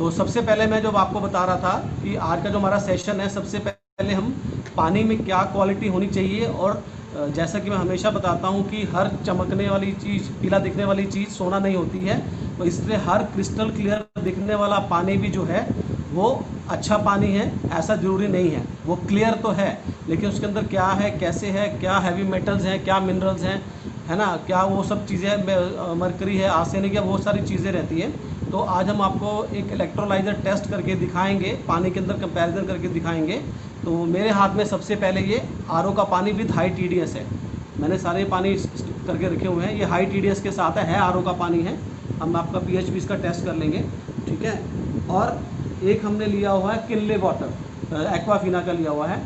तो सबसे पहले मैं जब आपको बता रहा था कि आज का जो हमारा सेशन है, सबसे पहले हम पानी में क्या क्वालिटी होनी चाहिए, और जैसा कि मैं हमेशा बताता हूँ कि हर चमकने वाली चीज़, पीला दिखने वाली चीज़ सोना नहीं होती है। तो इसलिए हर क्रिस्टल क्लियर दिखने वाला पानी भी जो है वो अच्छा पानी है, ऐसा ज़रूरी नहीं है। वो क्लियर तो है, लेकिन उसके अंदर क्या है, कैसे है, क्या हैवी मेटल्स हैं, क्या मिनरल्स हैं, है ना, क्या वो सब चीज़ें, मरकरी है, आर्सेनिक है, बहुत सारी चीज़ें रहती हैं। तो आज हम आपको एक इलेक्ट्रोलाइज़र टेस्ट करके दिखाएंगे, पानी के अंदर कंपैरिजन करके दिखाएंगे। तो मेरे हाथ में सबसे पहले ये आरओ का पानी विद हाई टीडीएस है। मैंने सारे पानी करके रखे हुए हैं, ये हाई टीडीएस के साथ है आरओ का पानी है। हम आपका पीएच भी इसका टेस्ट कर लेंगे, ठीक है। और एक हमने लिया हुआ है किनले वाटर, एक्वाफिना का लिया हुआ है।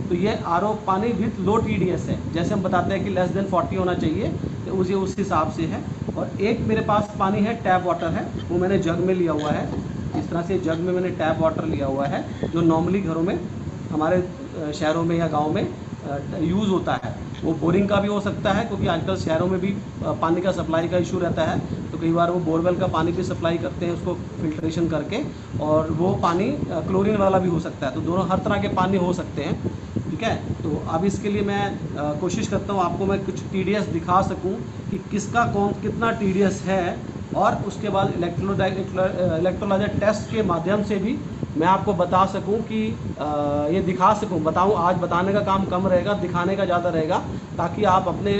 तो ये आरओ पानी विथ लो टीडीएस है, जैसे हम बताते हैं कि लेस देन 40 होना चाहिए, तो उसे उस हिसाब से है। और एक मेरे पास पानी है टैप वाटर है, वो मैंने जग में लिया हुआ है। इस तरह से जग में मैंने टैप वाटर लिया हुआ है, जो नॉर्मली घरों में, हमारे शहरों में या गांव में यूज़ होता है। वो बोरिंग का भी हो सकता है, क्योंकि आजकल शहरों में भी पानी का सप्लाई का इशू रहता है, तो कई बार वो बोरवेल का पानी भी सप्लाई करते हैं उसको फिल्ट्रेशन करके, और वो पानी क्लोरीन वाला भी हो सकता है। तो दोनों हर तरह के पानी हो सकते हैं, ठीक है। तो अब इसके लिए मैं कोशिश करता हूँ आपको मैं कुछ टीडीएस दिखा सकूँ कि किसका कौन कितना टीडीएस है, और उसके बाद इलेक्ट्रोलाइजर टेस्ट के माध्यम से भी मैं आपको बता सकूं कि ये दिखा सकूं, बताऊं। आज बताने का काम कम रहेगा, दिखाने का ज़्यादा रहेगा, ताकि आप अपने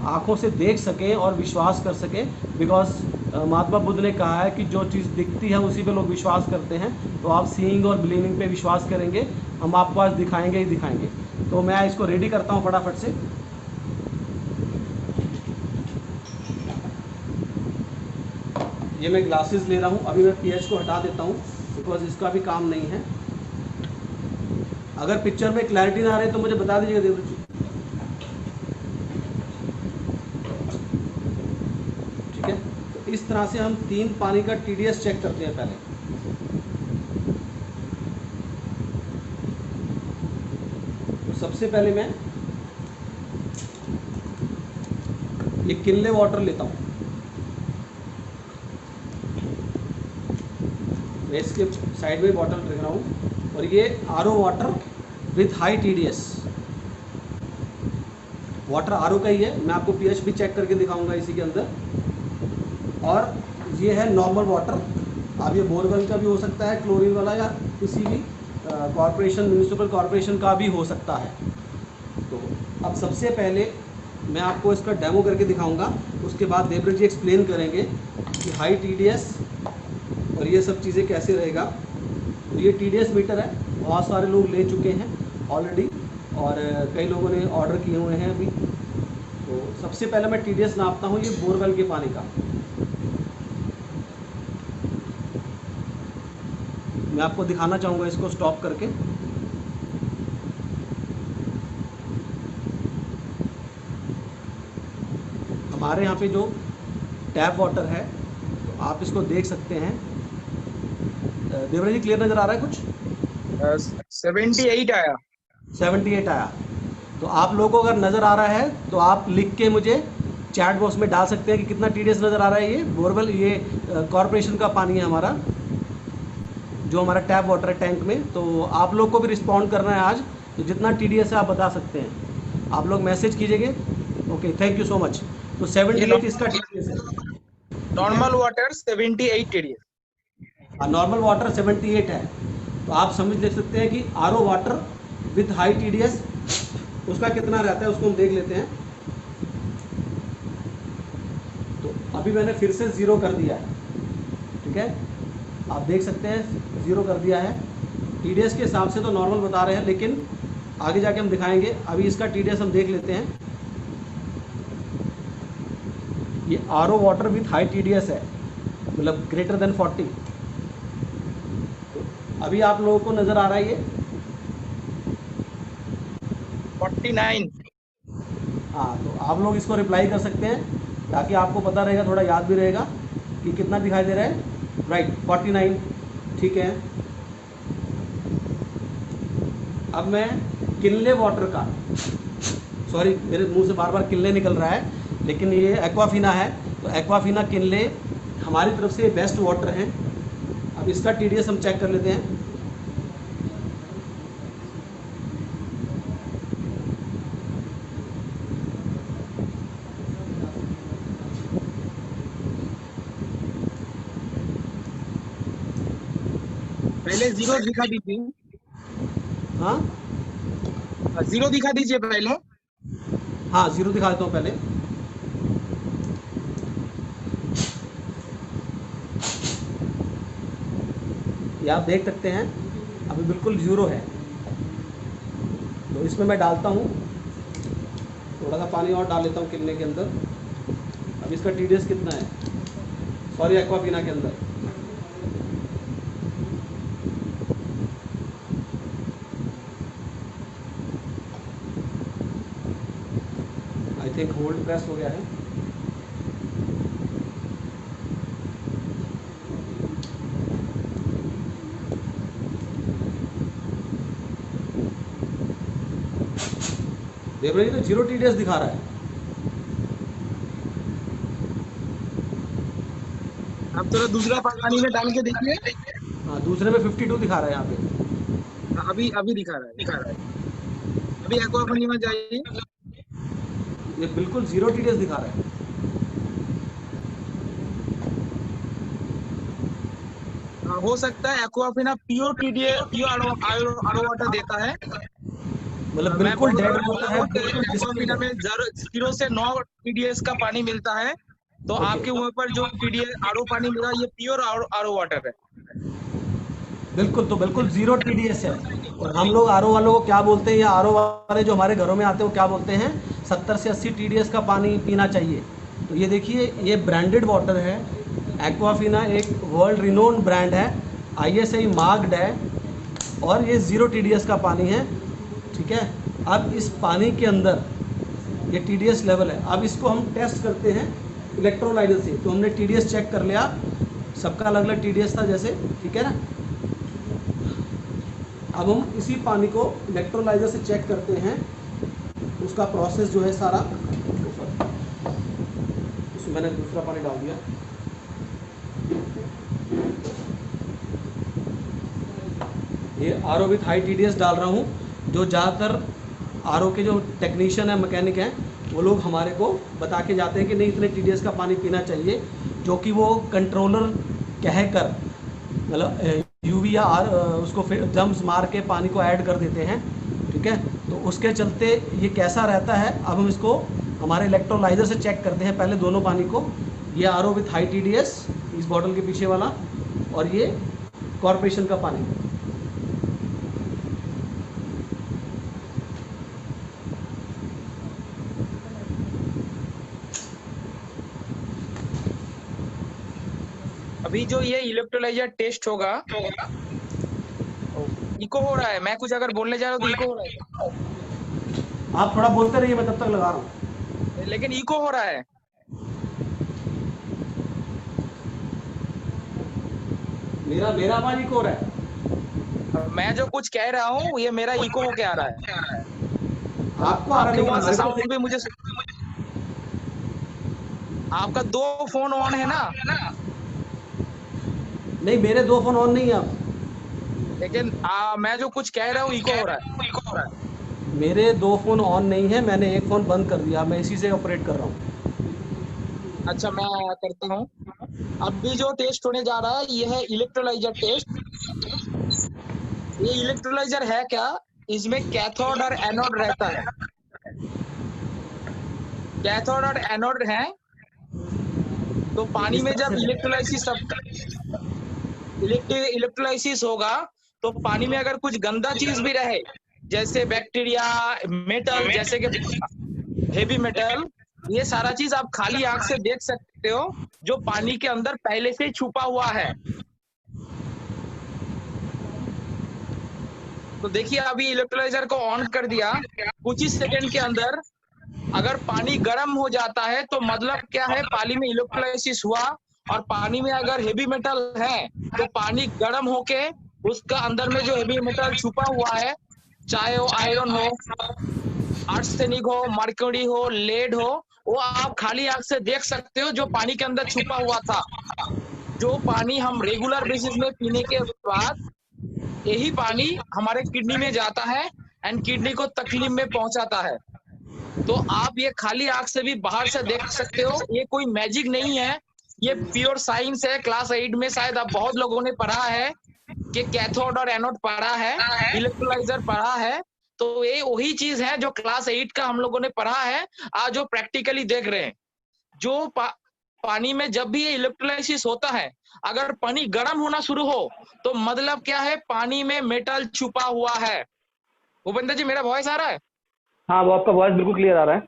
आँखों से देख सकें और विश्वास कर सकें। बिकॉज महात्मा बुद्ध ने कहा है कि जो चीज़ दिखती है उसी पे लोग विश्वास करते हैं। तो आप सीइंग और बिलीविंग पे विश्वास करेंगे, हम आपको आज दिखाएंगे ही दिखाएंगे। तो मैं इसको रेडी करता हूँ फटाफट से। ये मैं ग्लासेस ले रहा हूँ, अभी मैं पीएच को हटा देता हूँ, बिकॉज इसका भी काम नहीं है। अगर पिक्चर में क्लैरिटी ना आ रही तो मुझे बता दीजिएगा देवदत्त जी, ठीक है। तो इस तरह से हम 3 पानी का टीडीएस चेक करते हैं पहले। तो सबसे पहले मैं ये किनले वाटर लेता हूँ, मैं इसके साइड में बॉटल रख रहा हूँ, और ये RO water with high TDS water RO का ही है। मैं आपको पीएच भी चेक करके दिखाऊंगा इसी के अंदर। और ये है नॉर्मल वाटर, अब ये बोरवेल का भी हो सकता है, क्लोरीन वाला, या किसी भी कॉरपोरेशन, म्यूनिसिपल कॉरपोरेशन का भी हो सकता है। तो अब सबसे पहले मैं आपको इसका डेमो करके दिखाऊंगा, उसके बाद देवदत्त जी एक्सप्लेन करेंगे कि हाई टीडीएस और ये सब चीज़ें कैसे रहेगा। तो ये टीडीएस मीटर है, बहुत सारे लोग ले चुके हैं ऑलरेडी, और कई लोगों ने ऑर्डर किए हुए हैं अभी। तो सबसे पहले मैं टीडीएस नापता हूँ ये बोरवेल के पानी का। मैं आपको दिखाना चाहूँगा इसको स्टॉप करके। हमारे यहाँ पे जो टैप वाटर है, तो आप इसको देख सकते हैं। देवराज जी क्लियर नज़र आ रहा है कुछ? 78 आया। 78 आया। तो आप लोगों को अगर नज़र आ रहा है तो आप लिख के मुझे चैट बॉक्स में डाल सकते हैं कि कितना टीडीएस नज़र आ रहा है। ये बोरवेल, ये कॉरपोरेशन का पानी है हमारा, जो हमारा टैप वाटर है टैंक में। तो आप लोग को भी रिस्पॉन्ड करना है आज, तो जितना टीडीएस है आप बता सकते हैं, आप लोग मैसेज कीजिएगा। Okay, thank you so much. तो 78 इसका टीडीएस है। Normal water 78 TDS. Normal water 78 है। तो आप समझ ले सकते हैं कि RO water with high TDS उसका कितना रहता है, उसको हम देख लेते हैं। तो अभी मैंने फिर से 0 कर दिया है, ठीक है, आप देख सकते हैं 0 कर दिया है। टीडीएस के हिसाब से तो नॉर्मल बता रहे हैं, लेकिन आगे जाके हम दिखाएंगे। अभी इसका टीडीएस हम देख लेते हैं। ये RO water with high TDS है, मतलब ग्रेटर देन 40। तो अभी आप लोगों को नज़र आ रहा है ये 49। हाँ, तो आप लोग इसको रिप्लाई कर सकते हैं, ताकि आपको पता रहेगा, थोड़ा याद भी रहेगा कि कितना दिखाई दे रहा है। राइट, 49, ठीक है। अब मैं किनले वाटर का, सॉरी मेरे मुंह से बार बार किनले निकल रहा है, लेकिन ये एक्वाफिना है। तो एक्वाफिना किनले हमारी तरफ से बेस्ट वाटर हैं। अब इसका TDS हम चेक कर लेते हैं। पहले जीरो दिखा दीजिए, हाँ जीरो दिखा दीजिए पहले। हाँ, 0 दिखा देता हूँ पहले। ये आप देख सकते हैं अभी बिल्कुल 0 है। तो इसमें मैं डालता हूँ, थोड़ा सा पानी और डाल लेता हूँ किनले के अंदर। अब इसका TDS कितना है, सॉरी एक्वाफिना के अंदर। आई थिंक होल्ड प्रेस हो गया है। देख रहे हैं, तो 0 TDS दिखा रहा है। अब थोड़ा दूसरा पानी में डाल के देखिए। हाँ, दूसरे में 52 दिखा रहा है यहाँ पे। अभी अभी दिखा रहा है, दिखा रहा है। अभी एक्वाफिना में जाइए। ये बिल्कुल 0 TDS दिखा रहा है। हो सकता है एक्वाफिना प्योर TDS, प्योर आरो वाटर देता है। मतलब मैं बिल्कुल बहुत डेड बार बोला वाटर है, हूँ कि बिल्कुल एक्वाफिना डिस्टिल्ड में है। 0 से 9 TDS का पानी मिलता है। तो ओके, आपके वहाँ पर जो TDS आरो पानी मिला, ये प्योर आरो वाटर है। बिल्कुल, तो बिल्कुल 0 TDS है। और हम लोग आरओ वालों को क्या बोलते हैं, या आरओ वाले जो हमारे घरों में आते हैं वो क्या बोलते हैं, 70 से 80 TDS का पानी पीना चाहिए। तो ये देखिए, ये ब्रांडेड वाटर है। एक्वाफिना एक वर्ल्ड रिनोन्ड ब्रांड है, ISI मार्क्ड है, और ये 0 TDS का पानी है। ठीक है, अब इस पानी के अंदर ये TDS लेवल है। अब इसको हम टेस्ट करते हैं इलेक्ट्रोलाइजर से। तो हमने TDS चेक कर लिया, सबका अलग अलग TDS था जैसे, ठीक है ना। अब हम इसी पानी को इलेक्ट्रोलाइजर से चेक करते हैं, उसका प्रोसेस जो है सारा। इसमें मैंने दूसरा पानी डाल दिया। ये आरओ विथ हाई TDS डाल रहा हूँ। जो ज़्यादातर आरओ के जो टेक्नीशियन है, मैकेनिक हैं, वो लोग हमारे को बता के जाते हैं कि नहीं इतने TDS का पानी पीना चाहिए, जो कि वो कंट्रोलर कह कर मतलब UV या उसको फिर जम्स मार के पानी को ऐड कर देते हैं। ठीक है, तो उसके चलते ये कैसा रहता है, अब हम इसको हमारे इलेक्ट्रोलाइजर से चेक करते हैं पहले दोनों पानी को। ये आरओ विथ हाई TDS, इस बॉटल के पीछे वाला, और ये कॉरपोरेशन का पानी। अभी जो ये इलेक्ट्रोलाइजर टेस्ट होगा, इको हो रहा है। मैं कुछ अगर बोलने जा रहा हूँ तो इको हो रहा आप थोड़ा बोलते रहिए, मैं तब तक लगा रहा हूँ। है, लेकिन इको हो रहा है। मेरा मेरा आवाज इको हो रहा है। मैं जो कुछ कह रहा हूँ ये मेरा इको होके आ रहा है। आपको आ रहा, आपके लेकिन वहां से हमारे को साउंड भी मुझे, आपका 2 फोन ऑन है ना, नहीं, मेरे 2 फोन ऑन नहीं है। आप लेकिन मैं जो कुछ कह रहा हूँ इको हो रहा है। मेरे 2 फोन ऑन नहीं है, मैंने एक फोन बंद कर दिया, मैं इसी से ऑपरेट कर रहा हूँ। अच्छा, मैं करता हूँ। अभी जो टेस्ट होने जा रहा है ये है इलेक्ट्रोलाइजर टेस्ट। ये इलेक्ट्रोलाइजर है क्या, इसमें कैथोड और एनोड रहता है। कैथोड और एनोड है, तो पानी इस में तरह जब से इलेक्ट्रोलाइसिस होगा, तो पानी में अगर कुछ गंदा चीज भी रहे, जैसे बैक्टीरिया, मेटल, जैसे कि हेवी मेटल, ये सारा चीज आप खाली आंख से देख सकते हो, जो पानी के अंदर पहले से छुपा हुआ है। तो देखिए, अभी इलेक्ट्रोलाइजर को ऑन कर दिया, कुछ ही सेकंड के अंदर अगर पानी गर्म हो जाता है तो मतलब क्या है, पानी में इलेक्ट्रोलाइसिस हुआ। और पानी में अगर हेवी मेटल है तो पानी गर्म होके उसका अंदर में जो हेवी मेटल छुपा हुआ है, चाहे वो आयरन हो, आर्सेनिक हो, मर्क्यूरी हो, लेड हो, वो आप खाली आंख से देख सकते हो, जो पानी के अंदर छुपा हुआ था। जो पानी हम रेगुलर बेसिस में पीने के बाद यही पानी हमारे किडनी में जाता है एंड किडनी को तकलीफ में पहुंचाता है। तो आप ये खाली आंख से भी बाहर से देख सकते हो, ये कोई मैजिक नहीं है, ये प्योर साइंस है। क्लास 8 में शायद आप बहुत लोगों ने पढ़ा है कि कैथोड और एनोड पढ़ा है, इलेक्ट्रोलाइजर पढ़ा है। तो ये वही चीज है जो क्लास 8 का हम लोगों ने पढ़ा है, आज जो प्रैक्टिकली देख रहे हैं। जो पानी में जब भी ये इलेक्ट्रोलाइसिस होता है, अगर पानी गर्म होना शुरू हो तो मतलब क्या है, पानी में मेटल छुपा हुआ है। भूपेंद्र जी, मेरा वॉइस आ रहा है? हाँ, वो आपका वॉइस बिल्कुल क्लियर आ रहा है।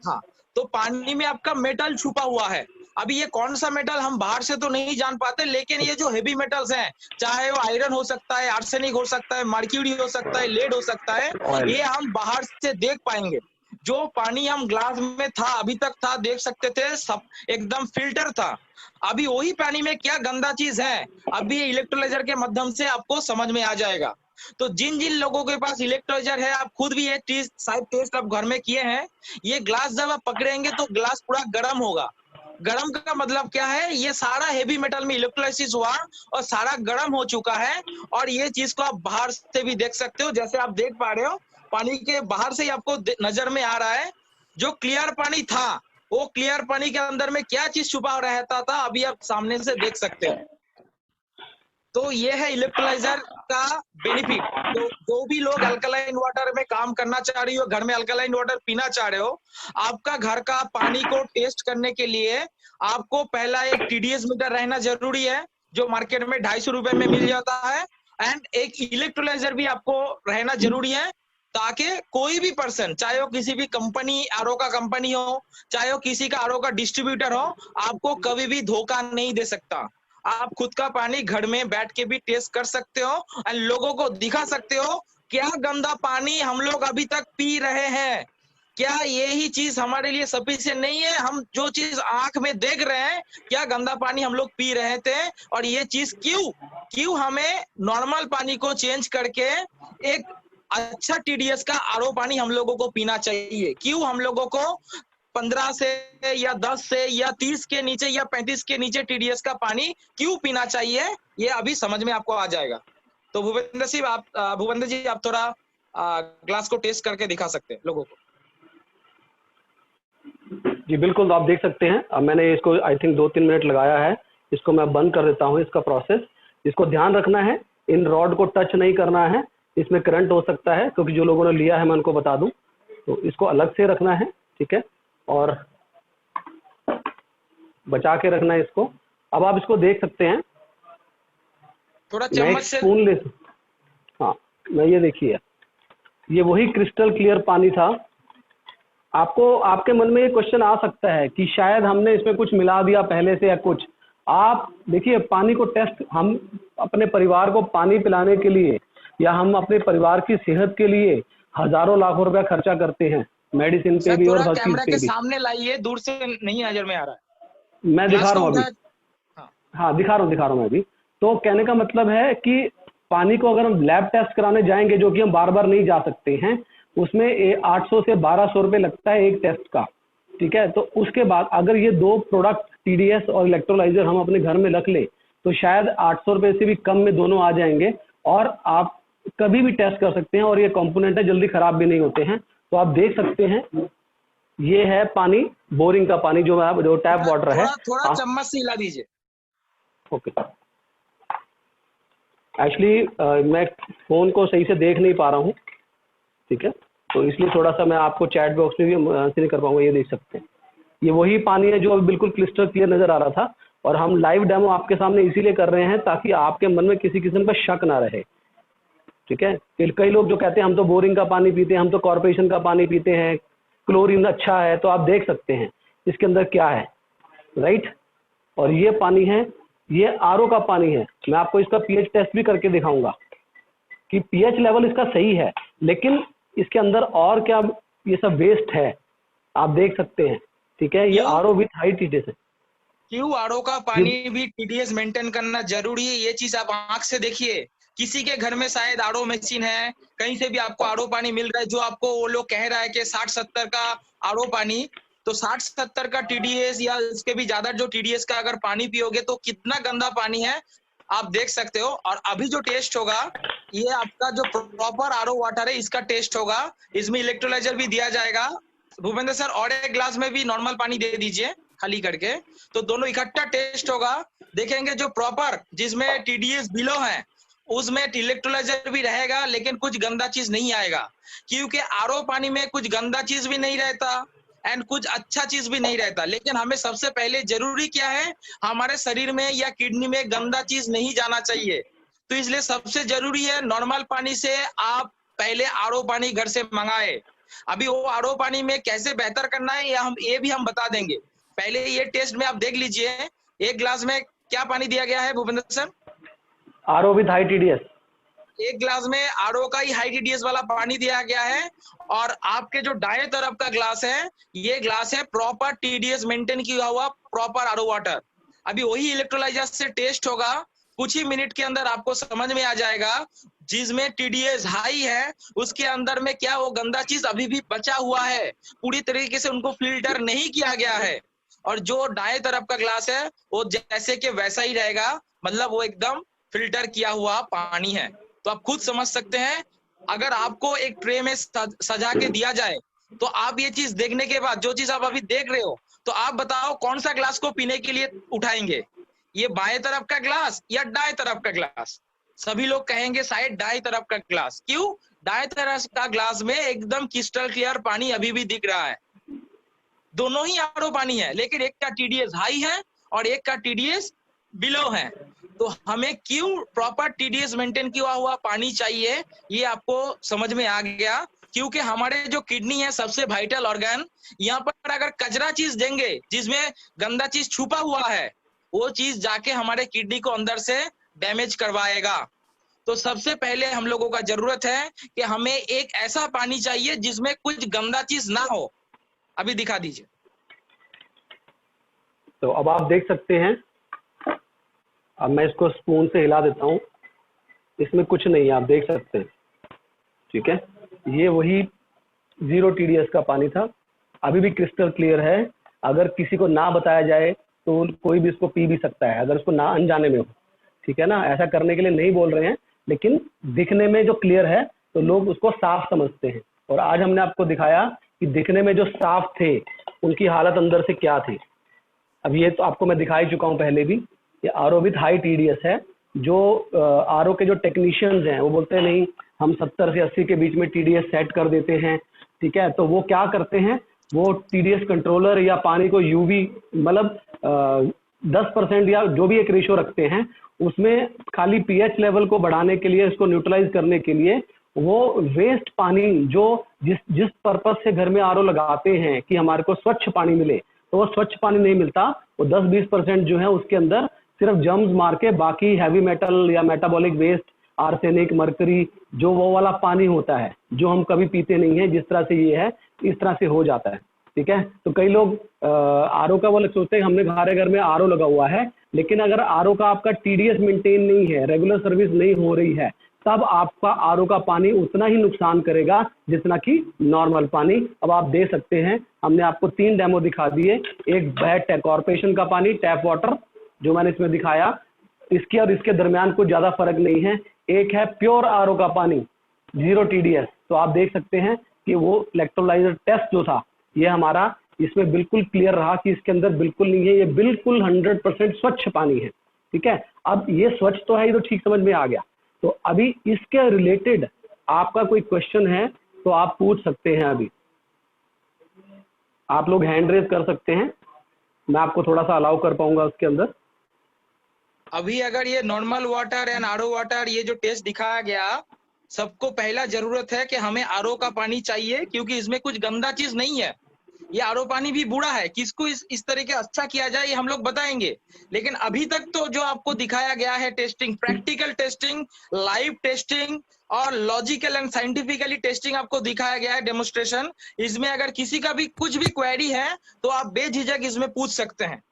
हाँ, तो पानी में आपका मेटल छुपा हुआ है। अभी ये कौन सा मेटल हम बाहर से तो नहीं जान पाते, लेकिन ये जो हेवी मेटल्स हैं, चाहे वो आयरन हो सकता है, आर्सेनिक हो सकता है, मर्क्यूरी हो सकता है, लेड हो सकता है, ये हम बाहर से देख पाएंगे। जो पानी हम ग्लास में था, अभी तक था, देख सकते थे, सब एकदम फिल्टर था। अभी वही पानी में क्या गंदा चीज है, अभी ये इलेक्ट्रोलाइजर के माध्यम से आपको समझ में आ जाएगा। तो जिन जिन लोगों के पास इलेक्ट्रोलाइजर है, आप खुद भी ये शायद टेस्ट आप घर में किए हैं, ये ग्लास जब आप पकड़ेंगे तो ग्लास पूरा गर्म होगा। गर्म का मतलब क्या है, ये सारा हेवी मेटल में इलेक्ट्रोलाइसिस हुआ और सारा गर्म हो चुका है। और ये चीज को आप बाहर से भी देख सकते हो, जैसे आप देख पा रहे हो, पानी के बाहर से ही आपको नजर में आ रहा है। जो क्लियर पानी था, वो क्लियर पानी के अंदर में क्या चीज छुपा रहता था, अभी आप सामने से देख सकते हो। तो ये है इलेक्ट्रोलाइजर का बेनिफिट। तो जो भी लोग अल्कलाइन वाटर में काम करना चाह रही हो, घर में अल्कलाइन वाटर पीना चाह रहे हो, आपका घर का पानी को टेस्ट करने के लिए आपको पहला एक TDS मीटर रहना जरूरी है, जो मार्केट में 250 रुपए में मिल जाता है। एंड एक इलेक्ट्रोलाइजर भी आपको रहना जरूरी है, ताकि कोई भी पर्सन, चाहे वो किसी भी कंपनी, आरओ का कंपनी हो, चाहे वो किसी का आरओ का डिस्ट्रीब्यूटर हो, आपको कभी भी धोखा नहीं दे सकता। आप खुद का पानी घर में बैठ के भी टेस्ट कर सकते हो और लोगों को दिखा सकते हो क्या गंदा पानी हम लोग अभी तक पी रहे हैं। क्या यही चीज हमारे लिए सफिशिएंट नहीं है? हम जो चीज आंख में देख रहे हैं, क्या गंदा पानी हम लोग पी रहे थे, और ये चीज क्यों हमें नॉर्मल पानी को चेंज करके एक अच्छा TDS का आरओ पानी हम लोगों को पीना चाहिए? क्यों हम लोगों को 15 से या 10 से या 30 के नीचे या 35 के नीचे TDS का पानी क्यों पीना चाहिए, ये अभी समझ में आपको आ जाएगा। तो भूपेंद्र जी, आप थोड़ा ग्लास को टेस्ट करके दिखा सकते हैं लोगों को। जी बिल्कुल, तो आप देख सकते हैं। अब मैंने इसको आई थिंक 2-3 मिनट लगाया है। इसको मैं बंद कर देता हूँ, इसका प्रोसेस। इसको ध्यान रखना है, इन रॉड को टच नहीं करना है, इसमें करंट हो सकता है, क्योंकि जो लोगों ने लिया है मैं उनको बता दूं। तो इसको अलग से रखना है, ठीक है, और बचा के रखना है इसको। अब आप इसको देख सकते हैं, थोड़ा मैं एक चम्मच से। स्पून ले, हाँ, मैं ये देखिए, ये वही क्रिस्टल क्लियर पानी था। आपको, आपके मन में ये क्वेश्चन आ सकता है कि शायद हमने इसमें कुछ मिला दिया पहले से या कुछ। आप देखिए, पानी को टेस्ट, हम अपने परिवार को पानी पिलाने के लिए या हम अपने परिवार की सेहत के लिए हजारों लाखों रुपया खर्चा करते हैं, मेडिसिन पे भी और हर चीज कैमरा पे के भी। सामने लाइए, दूर से नहीं नजर में आ रहा है। मैं दिखा रहा हूँ अभी, हाँ। हाँ दिखा रहा हूँ मैं अभी। तो कहने का मतलब है कि पानी को अगर हम लैब टेस्ट कराने जाएंगे, जो कि हम बार बार नहीं जा सकते हैं, उसमें 800 से 1200 रुपये लगता है एक टेस्ट का, ठीक है। तो उसके बाद अगर ये दो प्रोडक्ट TDS और इलेक्ट्रोलाइजर हम अपने घर में रख ले, तो शायद 800 रुपये से भी कम में दोनों आ जाएंगे, और आप कभी भी टेस्ट कर सकते हैं, और ये कंपोनेंट है, जल्दी खराब भी नहीं होते हैं। तो आप देख सकते हैं, ये है पानी, बोरिंग का पानी, जो टैप वाटर है। थोड़ा चम्मच से हिला दीजिए। ओके, एक्चुअली मैं फोन को सही से देख नहीं पा रहा हूँ, ठीक है, तो इसलिए थोड़ा सा मैं आपको चैट बॉक्स में भी आंसर नहीं कर पाऊंगा। ये देख सकते हैं, ये वही पानी है जो अभी बिल्कुल क्लिस्टर क्लियर नजर आ रहा था, और हम लाइव डेमो आपके सामने इसीलिए कर रहे हैं ताकि आपके मन में किसी किस्म का शक ना रहे, ठीक है। कई लोग जो कहते हैं हम तो बोरिंग का पानी पीते हैं, हम तो कॉर्पोरेशन का पानी पीते हैं, क्लोरीन अच्छा है, तो आप देख सकते हैं इसके अंदर क्या है, राइट। और ये पानी है, ये RO का पानी है। मैं आपको इसका pH टेस्ट भी करके दिखाऊंगा कि pH लेवल इसका सही है, लेकिन इसके अंदर और क्या ये सब वेस्ट है, आप देख सकते हैं, ठीक है। ये RO विथ हाई TDS है। क्यों RO का पानी भी TDS मेंटेन करना जरूरी है, ये चीज आप आंख से देखिए। किसी के घर में शायद RO मशीन है, कहीं से भी आपको RO पानी मिल रहा है, जो आपको वो लोग कह रहा है कि 60-70 का RO पानी, तो 60-70 का टीडीएस या इसके भी ज्यादा जो टीडीएस का अगर पानी पियोगे तो कितना गंदा पानी है आप देख सकते हो। और अभी जो टेस्ट होगा ये आपका जो प्रॉपर आरओ वाटर है इसका टेस्ट होगा। इसमें इलेक्ट्रोलाइजर भी दिया जाएगा। भूपेंद्र सर और एक ग्लास में भी नॉर्मल पानी दे दीजिए खाली करके, तो दोनों इकट्ठा टेस्ट होगा। देखेंगे जो प्रॉपर जिसमें टीडीएस बिलो है उसमें इलेक्ट्रोलाइजर भी रहेगा लेकिन कुछ गंदा चीज नहीं आएगा, क्योंकि आरओ पानी में कुछ गंदा चीज भी नहीं रहता एंड कुछ अच्छा चीज भी नहीं रहता। लेकिन हमें सबसे पहले जरूरी क्या है, हमारे शरीर में या किडनी में गंदा चीज नहीं जाना चाहिए। तो इसलिए सबसे जरूरी है नॉर्मल पानी से आप पहले आरओ पानी घर से मंगाए। अभी वो आरओ पानी में कैसे बेहतर करना है ये भी हम बता देंगे। पहले ये टेस्ट में आप देख लीजिए, एक ग्लास में क्या पानी दिया गया है Bhupendra sir? RO with high TDS. एक ग्लास में आरओ का ही हाई टीडीएस वाला पानी दिया गया है। और आपके जो दाएं तरफ का ग्लास है ये ग्लास है प्रॉपर टीडीएस मेंटेन किया हुआ प्रॉपर आरओ वाटर। अभी वही इलेक्ट्रोलाइजर से टेस्ट होगा, कुछ ही मिनट के अंदर आपको समझ में आ जाएगा। जिसमें टीडीएस हाई है उसके अंदर में क्या वो गंदा चीज अभी भी बचा हुआ है, पूरी तरीके से उनको फिल्टर नहीं किया गया है। और जो दाएं तरफ का ग्लास है वो जैसे कि वैसा ही रहेगा, मतलब वो एकदम फिल्टर किया हुआ पानी है। तो आप खुद समझ सकते हैं, अगर आपको एक ट्रे में सजा के दिया जाए तो आप ये चीज देखने के बाद जो चीज आप अभी देख रहे हो तो आप बताओ कौन सा ग्लास को पीने के लिए उठाएंगे, ये बाएं तरफ का ग्लास या दाएं तरफ का ग्लास? सभी लोग कहेंगे शायद दाएं तरफ का ग्लास। क्यों? दाएं तरफ का ग्लास में एकदम क्रिस्टल क्लियर पानी अभी भी दिख रहा है। दोनों ही आरओ पानी है लेकिन एक का टीडीएस हाई है और एक का टीडीएस बिलो है। तो हमें क्यों प्रॉपर टीडीएस मेंटेन किया हुआ पानी चाहिए ये आपको समझ में आ गया। क्योंकि हमारे जो किडनी है सबसे वाइटल ऑर्गन, यहाँ पर अगर कचरा चीज देंगे जिसमें गंदा चीज छुपा हुआ है वो चीज जाके हमारे किडनी को अंदर से डैमेज करवाएगा। तो सबसे पहले हम लोगों का जरूरत है कि हमें एक ऐसा पानी चाहिए जिसमें कुछ गंदा चीज ना हो। अभी दिखा दीजिए। तो अब आप देख सकते हैं, अब मैं इसको स्पून से हिला देता हूँ, इसमें कुछ नहीं है, आप देख सकते हैं। ठीक है, ये वही 0 टीडीएस का पानी था, अभी भी क्रिस्टल क्लियर है। अगर किसी को ना बताया जाए तो कोई भी इसको पी भी सकता है, अगर उसको ना अनजाने में हो। ठीक है ना, ऐसा करने के लिए नहीं बोल रहे हैं, लेकिन दिखने में जो क्लियर है तो लोग उसको साफ समझते हैं। और आज हमने आपको दिखाया कि दिखने में जो साफ थे उनकी हालत अंदर से क्या थी। अब ये तो आपको मैं दिखा ही चुका हूँ पहले भी, ये आरओ विथ हाई टीडीएस है। जो आरओ के जो टेक्नीशियंस हैं वो बोलते हैं नहीं हम 70 से 80 के बीच में टीडीएस सेट कर देते हैं। ठीक है, तो वो क्या करते हैं, वो टीडीएस कंट्रोलर या पानी को यूवी मतलब 10% या जो भी एक रेशो रखते हैं उसमें खाली पीएच लेवल को बढ़ाने के लिए, इसको न्यूट्रलाइज करने के लिए वो वेस्ट पानी जो जिस पर्पज से घर में आरओ लगाते हैं कि हमारे को स्वच्छ पानी मिले, तो वो स्वच्छ पानी नहीं मिलता। वो 10-20% जो है उसके अंदर सिर्फ जम्स मार के बाकी हैवी मेटल या मेटाबॉलिक वेस्ट, आर्सेनिक, मरकरी, जो वो वाला पानी होता है जो हम कभी पीते नहीं है, जिस तरह से ये है इस तरह से हो जाता है। ठीक है, तो कई लोग आरओ का वो सोचते हैं हमने हमारे घर में आरओ लगा हुआ है, लेकिन अगर आरओ का आपका टीडीएस मेंटेन नहीं है, रेगुलर सर्विस नहीं हो रही है, तब आपका आरओ का पानी उतना ही नुकसान करेगा जितना कि नॉर्मल पानी। अब आप दे सकते हैं, हमने आपको 3 डेमो दिखा दिए। एक है कॉर्पोरेशन का पानी, टैप वाटर जो मैंने इसमें दिखाया, इसके और इसके दरमियान कुछ ज्यादा फर्क नहीं है। एक है प्योर आरओ का पानी 0 टीडीएस। तो आप देख सकते हैं कि वो इलेक्ट्रोलाइजर टेस्ट जो था ये हमारा इसमें बिल्कुल क्लियर रहा कि इसके अंदर बिल्कुल नहीं है, ये बिल्कुल 100% स्वच्छ पानी है। ठीक है, अब ये स्वच्छ तो है, ये तो ठीक समझ में आ गया। तो अभी इसके रिलेटेड आपका कोई क्वेश्चन है तो आप पूछ सकते हैं। अभी आप लोग हैंड रेज कर सकते हैं, मैं आपको थोड़ा सा अलाउ कर पाऊंगा उसके अंदर। अभी अगर ये normal water and RO water ये जो टेस्ट दिखाया गया, सबको पहला जरूरत है कि हमें आरओ का पानी चाहिए क्योंकि इसमें कुछ गंदा चीज नहीं है। ये आरओ पानी भी बुरा है, किसको इस तरीके अच्छा किया जाए ये हम लोग बताएंगे। लेकिन अभी तक तो जो आपको दिखाया गया है testing, practical testing, live testing और लॉजिकल एंड साइंटिफिकली टेस्टिंग आपको दिखाया गया है, डेमोन्स्ट्रेशन। इसमें अगर किसी का भी कुछ भी क्वेरी है तो आप बेझिझक इसमें पूछ सकते हैं।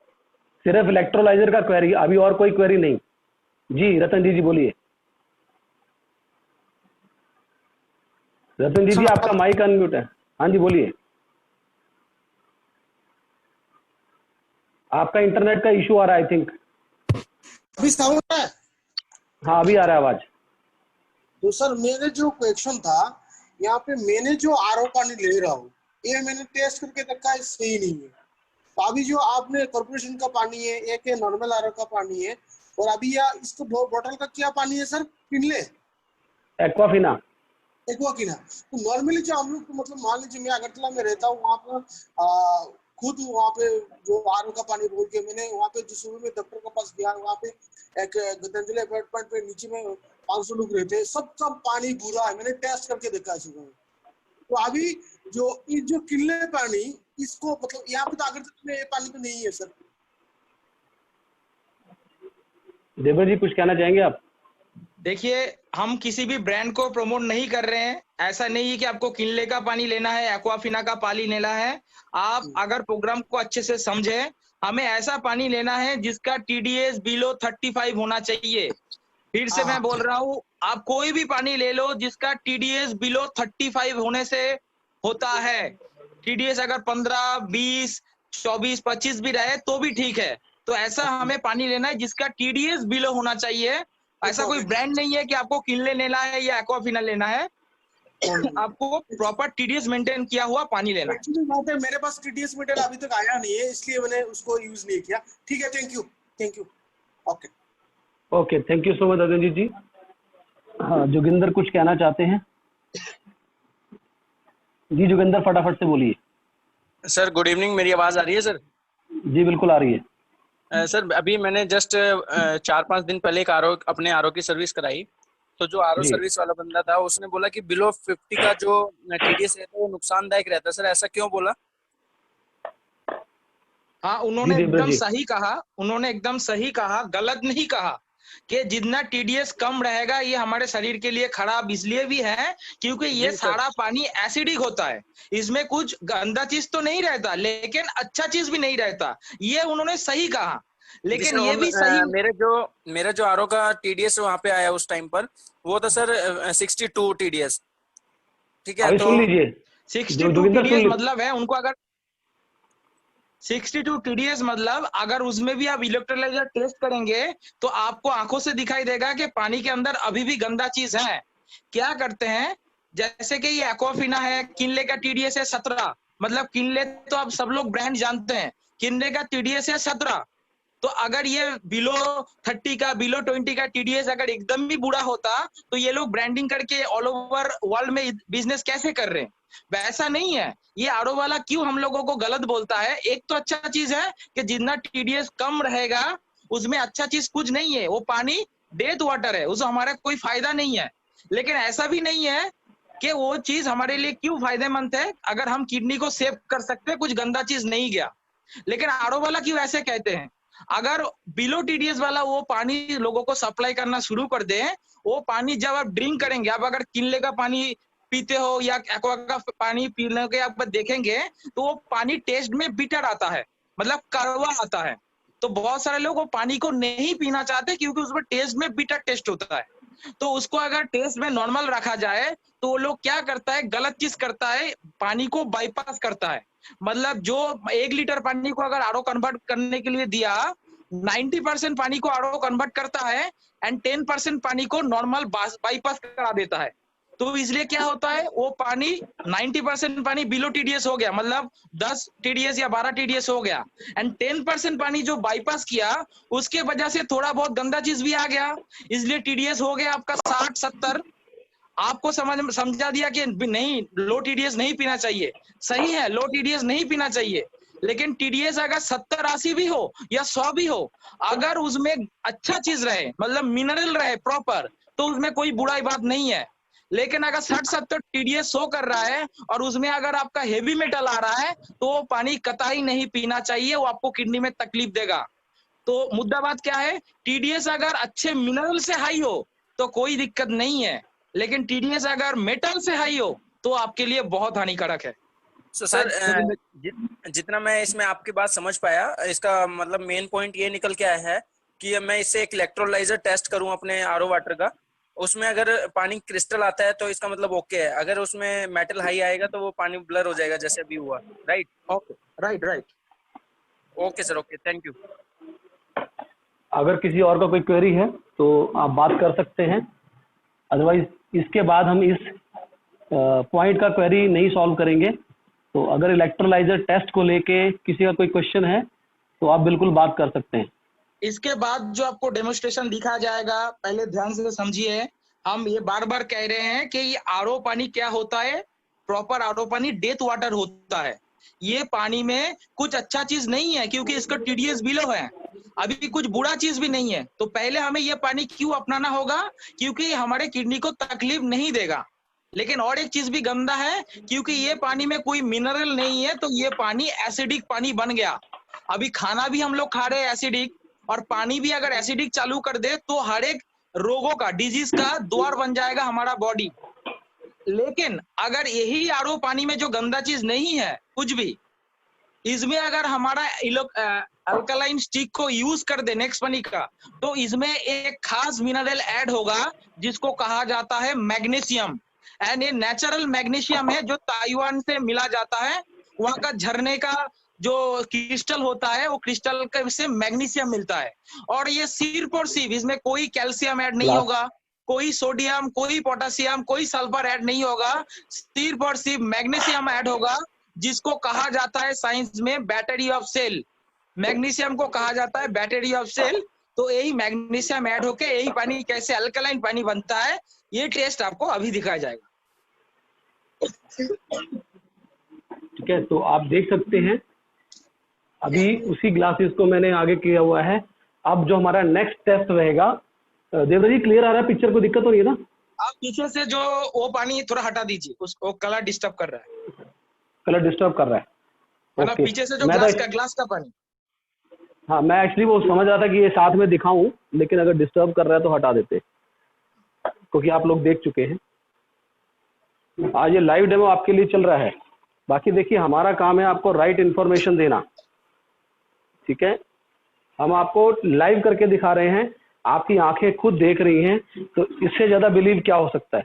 सिर्फ इलेक्ट्रोलाइजर का क्वेरी, अभी और कोई क्वेरी नहीं। जी रतन जी बोलिए। रतन जी आपका माइक अनम्यूट है। हाँ जी बोलिए। आपका इंटरनेट का इशू आ रहा है आई थिंक। अभी साउंड है? हाँ अभी आ रहा है आवाज। तो सर मेरे जो क्वेश्चन था, यहाँ पे मैंने जो आरओ पानी ले रहा हूँ, ये मैंने टेस्ट करके देखा है सही नहीं है। तो अभी जो आपने कॉर्पोरेशन का पानी है, एक है नॉर्मल आरओ का पानी है, और अभी या इसको दो बोतल का क्या पानी है सर? Kinley Aquafina. एक्वाफिना। तो नॉर्मली जो हम लोग को, मतलब मान लीजिए मैं अगरतला में रहता हूँ, वहाँ पर खुद वहाँ पे जो आरओ का पानी बोल के, मैंने वहाँ पे जो शुरू में डॉक्टर के पास गया, वहाँ पे एक गीतांजलि अपार्टमेंट पे नीचे में 500 लोग रहते हैं, सब पानी बुरा है, मैंने टेस्ट करके देखा है सुबह में। तो अभी जो किले पानी, इसको मतलब यहाँ पे तो अगरतला में ये पानी तो नहीं है सर। देवर जी कुछ कहना चाहेंगे आप? देखिए, हम किसी भी ब्रांड को प्रमोट नहीं कर रहे हैं। ऐसा नहीं है कि आपको किनले का पानी लेना है, एक्वाफिना का पानी लेना है। आप अगर प्रोग्राम को अच्छे से समझे, हमें ऐसा पानी लेना है जिसका टीडीएस बिलो 35 होना चाहिए। फिर से मैं बोल रहा हूँ, आप कोई भी पानी ले लो जिसका टीडीएस बिलो 35 होने से होता है। टीडीएस अगर 15, 20, 24, 25 भी रहे तो भी ठीक है। तो ऐसा हमें पानी लेना है जिसका टीडीएस बिलो होना चाहिए। ऐसा कोई ब्रांड नहीं है कि आपको किनले लेना है या एक्वाफिना लेना है। आपको प्रॉपर टीडीएस मेंटेन किया हुआ पानी लेना है। एक्चुअली बात है, मेरे पास टीडीएस मीटर अभी तक आया नहीं है, इसलिए मैंने उसको यूज नहीं किया। ठीक है, thank you. Okay okay, thank you so much Ajay ji. हाँ जोगिंदर कुछ कहना चाहते हैं? जी जोगिंदर फटाफट से बोलिए। सर गुड इवनिंग, मेरी आवाज आ रही है सर? जी बिल्कुल आ रही है। सर अभी मैंने जस्ट 4-5 दिन पहले एक अपने आरओ की सर्विस कराई। तो जो आरओ जी। सर्विस वाला बंदा था उसने बोला कि बिलो 50 का जो टीडीएस रहता है वो नुकसानदायक रहता है। सर ऐसा क्यों बोला? हाँ, उन्होंने एकदम सही कहा, गलत नहीं कहा। कि जितना टीडीएस कम रहेगा ये हमारे शरीर के लिए खराब इसलिए भी है क्योंकि ये सारा पानी एसिडिक होता है। इसमें कुछ गंदा चीज तो नहीं रहता, लेकिन अच्छा चीज भी नहीं रहता। ये उन्होंने सही कहा, लेकिन ये भी सही। मेरे जो आरओ का टीडीएस वहां पे आया उस टाइम पर, वो था सर 62 टीडीएस। ठीक है, तो सुन लीजिए 62 टीडीएस मतलब है उनको, अगर 62 टीडीएस मतलब अगर उसमें भी आप इलेक्ट्रोलाइजर टेस्ट करेंगे तो आपको आंखों से दिखाई देगा कि पानी के अंदर अभी भी गंदा चीज है। क्या करते हैं, जैसे कि ये एक्वाफिना है, किनले का टीडीएस है 17, मतलब किनले तो आप सब लोग ब्रांड जानते हैं, किनले का टीडीएस है 17। तो अगर ये बिलो 30 का, बिलो 20 का टीडीएस अगर एकदम भी बुरा होता तो ये लोग ब्रांडिंग करके ऑल ओवर वर्ल्ड में बिजनेस कैसे कर रहे हैं? वैसा नहीं है। ये आरओ वाला क्यों हम लोगों को गलत बोलता है? एक तो अच्छा चीज है कि जितना टीडीएस कम रहेगा उसमें अच्छा चीज कुछ नहीं है, वो पानी डेथ वाटर है, उससे हमारा कोई फायदा नहीं है। लेकिन ऐसा भी नहीं है कि वो चीज हमारे लिए क्यों फायदेमंद है, अगर हम किडनी को सेव कर सकते हैं, कुछ गंदा चीज नहीं गया। लेकिन आरओ वाला क्यों ऐसे कहते हैं? अगर बिलो टीडीएस वाला वो पानी लोगों को सप्लाई करना शुरू कर दे, वो पानी जब आप ड्रिंक करेंगे, आप अगर किनले का पानी पीते हो या एक्वा का पानी पीने के आप देखेंगे तो वो पानी टेस्ट में बिटर आता है, मतलब कड़वा आता है। तो बहुत सारे लोग वो पानी को नहीं पीना चाहते क्योंकि उसमें टेस्ट में बिटर टेस्ट होता है। तो उसको अगर टेस्ट में नॉर्मल रखा जाए तो वो लोग क्या करता है, गलत चीज करता है, पानी को बाईपास करता है। मतलब जो 1 लीटर पानी को अगर आरओ कन्वर्ट करने के लिए दिया, 90% पानी को आरओ कन्वर्ट करता है एंड 10% पानी को नॉर्मल बाईपास करा देता है। तो इसलिए क्या होता है, वो पानी 90% पानी बिलो टीडीएस हो गया, मतलब 10 टीडीएस या 12 टीडीएस हो गया, एंड 10% पानी जो बाईपास किया उसके वजह से थोड़ा बहुत गंदा चीज भी आ गया, इसलिए टीडीएस हो गया आपका 60-70। आपको समझा दिया कि नहीं, लो टीडीएस नहीं पीना चाहिए। सही है, लो टीडीएस नहीं पीना चाहिए, लेकिन टीडीएस अगर 70-80 भी हो या 100 भी हो, अगर उसमें अच्छा चीज रहे, मतलब मिनरल रहे प्रॉपर, तो उसमें कोई बुराई बात नहीं है। लेकिन अगर 60-70 टीडीएस शो कर रहा है और उसमें अगर आपका हेवी मेटल आ रहा है तो वो पानी कतई नहीं पीना चाहिए, वो आपको किडनी में तकलीफ देगा। तो मुद्दा बात क्या है, टीडीएस अगर अच्छे मिनरल से हाई हो तो कोई दिक्कत नहीं है, लेकिन टीडीएस अगर मेटल से हाई हो तो आपके लिए बहुत हानिकारक है। सर जितना मैं इसमें आपकी बात समझ पाया, इसका मतलब मेन पॉइंट ये निकल के आया है कि मैं इससे एक इलेक्ट्रोलाइजर टेस्ट करूं अपने आरओ वाटर का, उसमें अगर पानी क्रिस्टल आता है तो इसका मतलब ओके है, अगर उसमें मेटल हाई आएगा तो वो पानी ब्लर हो जाएगा जैसे अभी हुआ। Right? Okay, right. Okay sir, okay, thank you. अगर किसी और का कोई क्वेरी है तो आप बात कर सकते हैं, अदरवाइज इसके बाद हम इस पॉइंट का क्वेरी नहीं सॉल्व करेंगे। तो अगर इलेक्ट्रोलाइजर टेस्ट को लेके किसी का कोई क्वेश्चन है तो आप बिल्कुल बात कर सकते हैं। इसके बाद जो आपको डेमोन्स्ट्रेशन दिखाया जाएगा, पहले ध्यान से समझिए। हम ये बार बार कह रहे हैं कि ये आरओ पानी क्या होता है। प्रॉपर आरओ पानी डेथ वाटर होता है। ये पानी में कुछ अच्छा चीज नहीं है, क्योंकि इसका टीडीएस बिलो है। अभी कुछ बुरा चीज भी नहीं है। तो पहले हमें ये पानी क्यों अपनाना होगा? क्योंकि हमारे किडनी को तकलीफ नहीं देगा। लेकिन और एक चीज भी गंदा है, क्योंकि ये पानी में कोई मिनरल नहीं है, तो ये पानी एसिडिक पानी बन गया। अभी खाना भी हम लोग खा रहे हैं एसिडिक, और पानी भी अगर एसिडिक चालू कर दे तो हर एक रोगों का, डिजीज का द्वार बन जाएगा हमारा बॉडी। लेकिन अगर यही आरओ पानी में जो गंदा चीज नहीं है कुछ भी, इसमें अगर हमारा अल्कलाइन स्टिक को यूज कर दे नेक्स्ट पानी का, तो इसमें एक खास मिनरल ऐड होगा जिसको कहा जाता है मैग्नीशियम। एंड ये नेचुरल मैग्नीशियम है जो ताइवान से मिला जाता है। वहां का झरने का जो क्रिस्टल होता है, वो क्रिस्टल से मैग्नीशियम मिलता है। और ये सिर्फ और सिर्फ इसमें कोई कैल्शियम ऐड नहीं होगा, कोई सोडियम, कोई पोटेशियम, कोई सल्फर ऐड नहीं होगा। सिर्फ और सिर्फ मैग्नीशियम ऐड होगा, जिसको कहा जाता है साइंस में बैटरी ऑफ सेल। मैग्नीशियम को कहा जाता है बैटरी ऑफ सेल। तो यही मैग्नीशियम ऐड होके यही पानी कैसे अल्कलाइन पानी बनता है, ये टेस्ट आपको अभी दिखाया जाएगा। ठीक है, तो आप देख सकते हैं अभी उसी ग्लासेस को मैंने आगे किया हुआ है। अब जो हमारा नेक्स्ट टेस्ट रहेगा, देवदा जी क्लियर आ रहा है पिक्चर, को दिक्कत हो रही है ना? आप पीछे से जो वो पानी थोड़ा हटा दीजिए, उसको कलर डिस्टर्ब कर रहा है। कलर डिस्टर्ब कर रहा है? मतलब पीछे से जो ग्लास का पानी। हाँ, मैं एक्चुअली वो समझ रहा था कि ये साथ में दिखाऊं, लेकिन अगर डिस्टर्ब कर रहा है तो हटा देते, क्योंकि आप लोग देख चुके हैं। आज ये लाइव डेमो आपके लिए चल रहा है। बाकी देखिए, हमारा काम है आपको राइट इन्फॉर्मेशन देना। ठीक है, हम आपको लाइव करके दिखा रहे हैं, आपकी आंखें खुद देख रही हैं, तो इससे ज्यादा बिलीव क्या हो सकता है।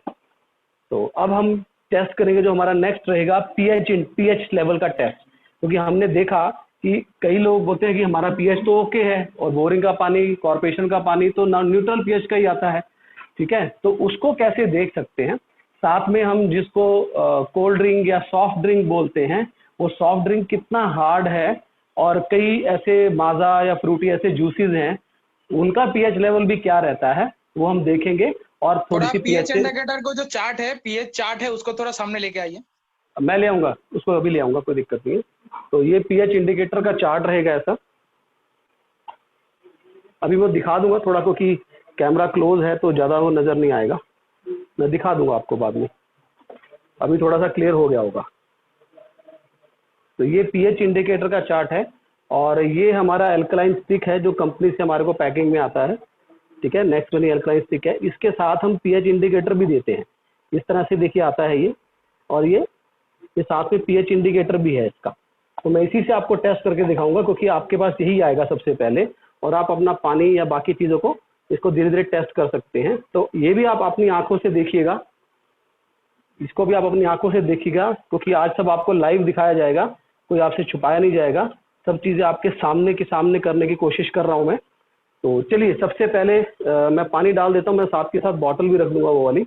तो अब हम टेस्ट करेंगे जो हमारा नेक्स्ट रहेगा, पीएच लेवल का टेस्ट। क्योंकि हमने देखा कि कई लोग बोलते हैं कि हमारा पीएच तो ओके है, और बोरिंग का पानी, कॉर्पोरेशन का पानी तो न्यूट्रल पीएच का ही आता है। ठीक है, तो उसको कैसे देख सकते हैं। साथ में हम जिसको कोल्ड ड्रिंक या सॉफ्ट ड्रिंक बोलते हैं, वो सॉफ्ट ड्रिंक कितना हार्ड है, और कई ऐसे माजा या फ्रूटी ऐसे जूसेस हैं, उनका पीएच लेवल भी क्या रहता है वो हम देखेंगे। और थोड़ी सी पीएच इंडिकेटर को जो चार्ट है, पीएच चार्ट है, उसको थोड़ा सामने लेके आइए। मैं ले आऊंगा, उसको अभी ले आऊंगा, कोई दिक्कत नहीं है। तो ये पीएच इंडिकेटर का चार्ट रहेगा ऐसा। अभी मैं दिखा दूंगा थोड़ा, क्योंकि कैमरा क्लोज है तो ज्यादा वो नजर नहीं आएगा। मैं दिखा दूंगा आपको बाद में, अभी थोड़ा सा क्लियर हो गया होगा। तो ये पीएच इंडिकेटर का चार्ट है, और ये हमारा एल्कलाइन स्टिक है जो कंपनी से हमारे को पैकिंग में आता है। ठीक है, नेक्स्ट वाली एल्कलाइन स्टिक है। इसके साथ हम पीएच इंडिकेटर भी देते हैं, इस तरह से देखिए आता है ये, और ये साथ में पीएच इंडिकेटर भी है इसका। तो मैं इसी से आपको टेस्ट करके दिखाऊंगा, क्योंकि आपके पास यही आएगा सबसे पहले, और आप अपना पानी या बाकी चीज़ों को इसको धीरे धीरे टेस्ट कर सकते हैं। तो ये भी आप अपनी आंखों से देखिएगा, इसको भी आप अपनी आंखों से देखिएगा, क्योंकि आज सब आपको लाइव दिखाया जाएगा, कोई आपसे छुपाया नहीं जाएगा, सब चीज़ें आपके सामने के सामने करने की कोशिश कर रहा हूँ मैं। तो चलिए, सबसे पहले मैं पानी डाल देता हूँ, मैं साथ के साथ बॉटल भी रख दूंगा वो वाली।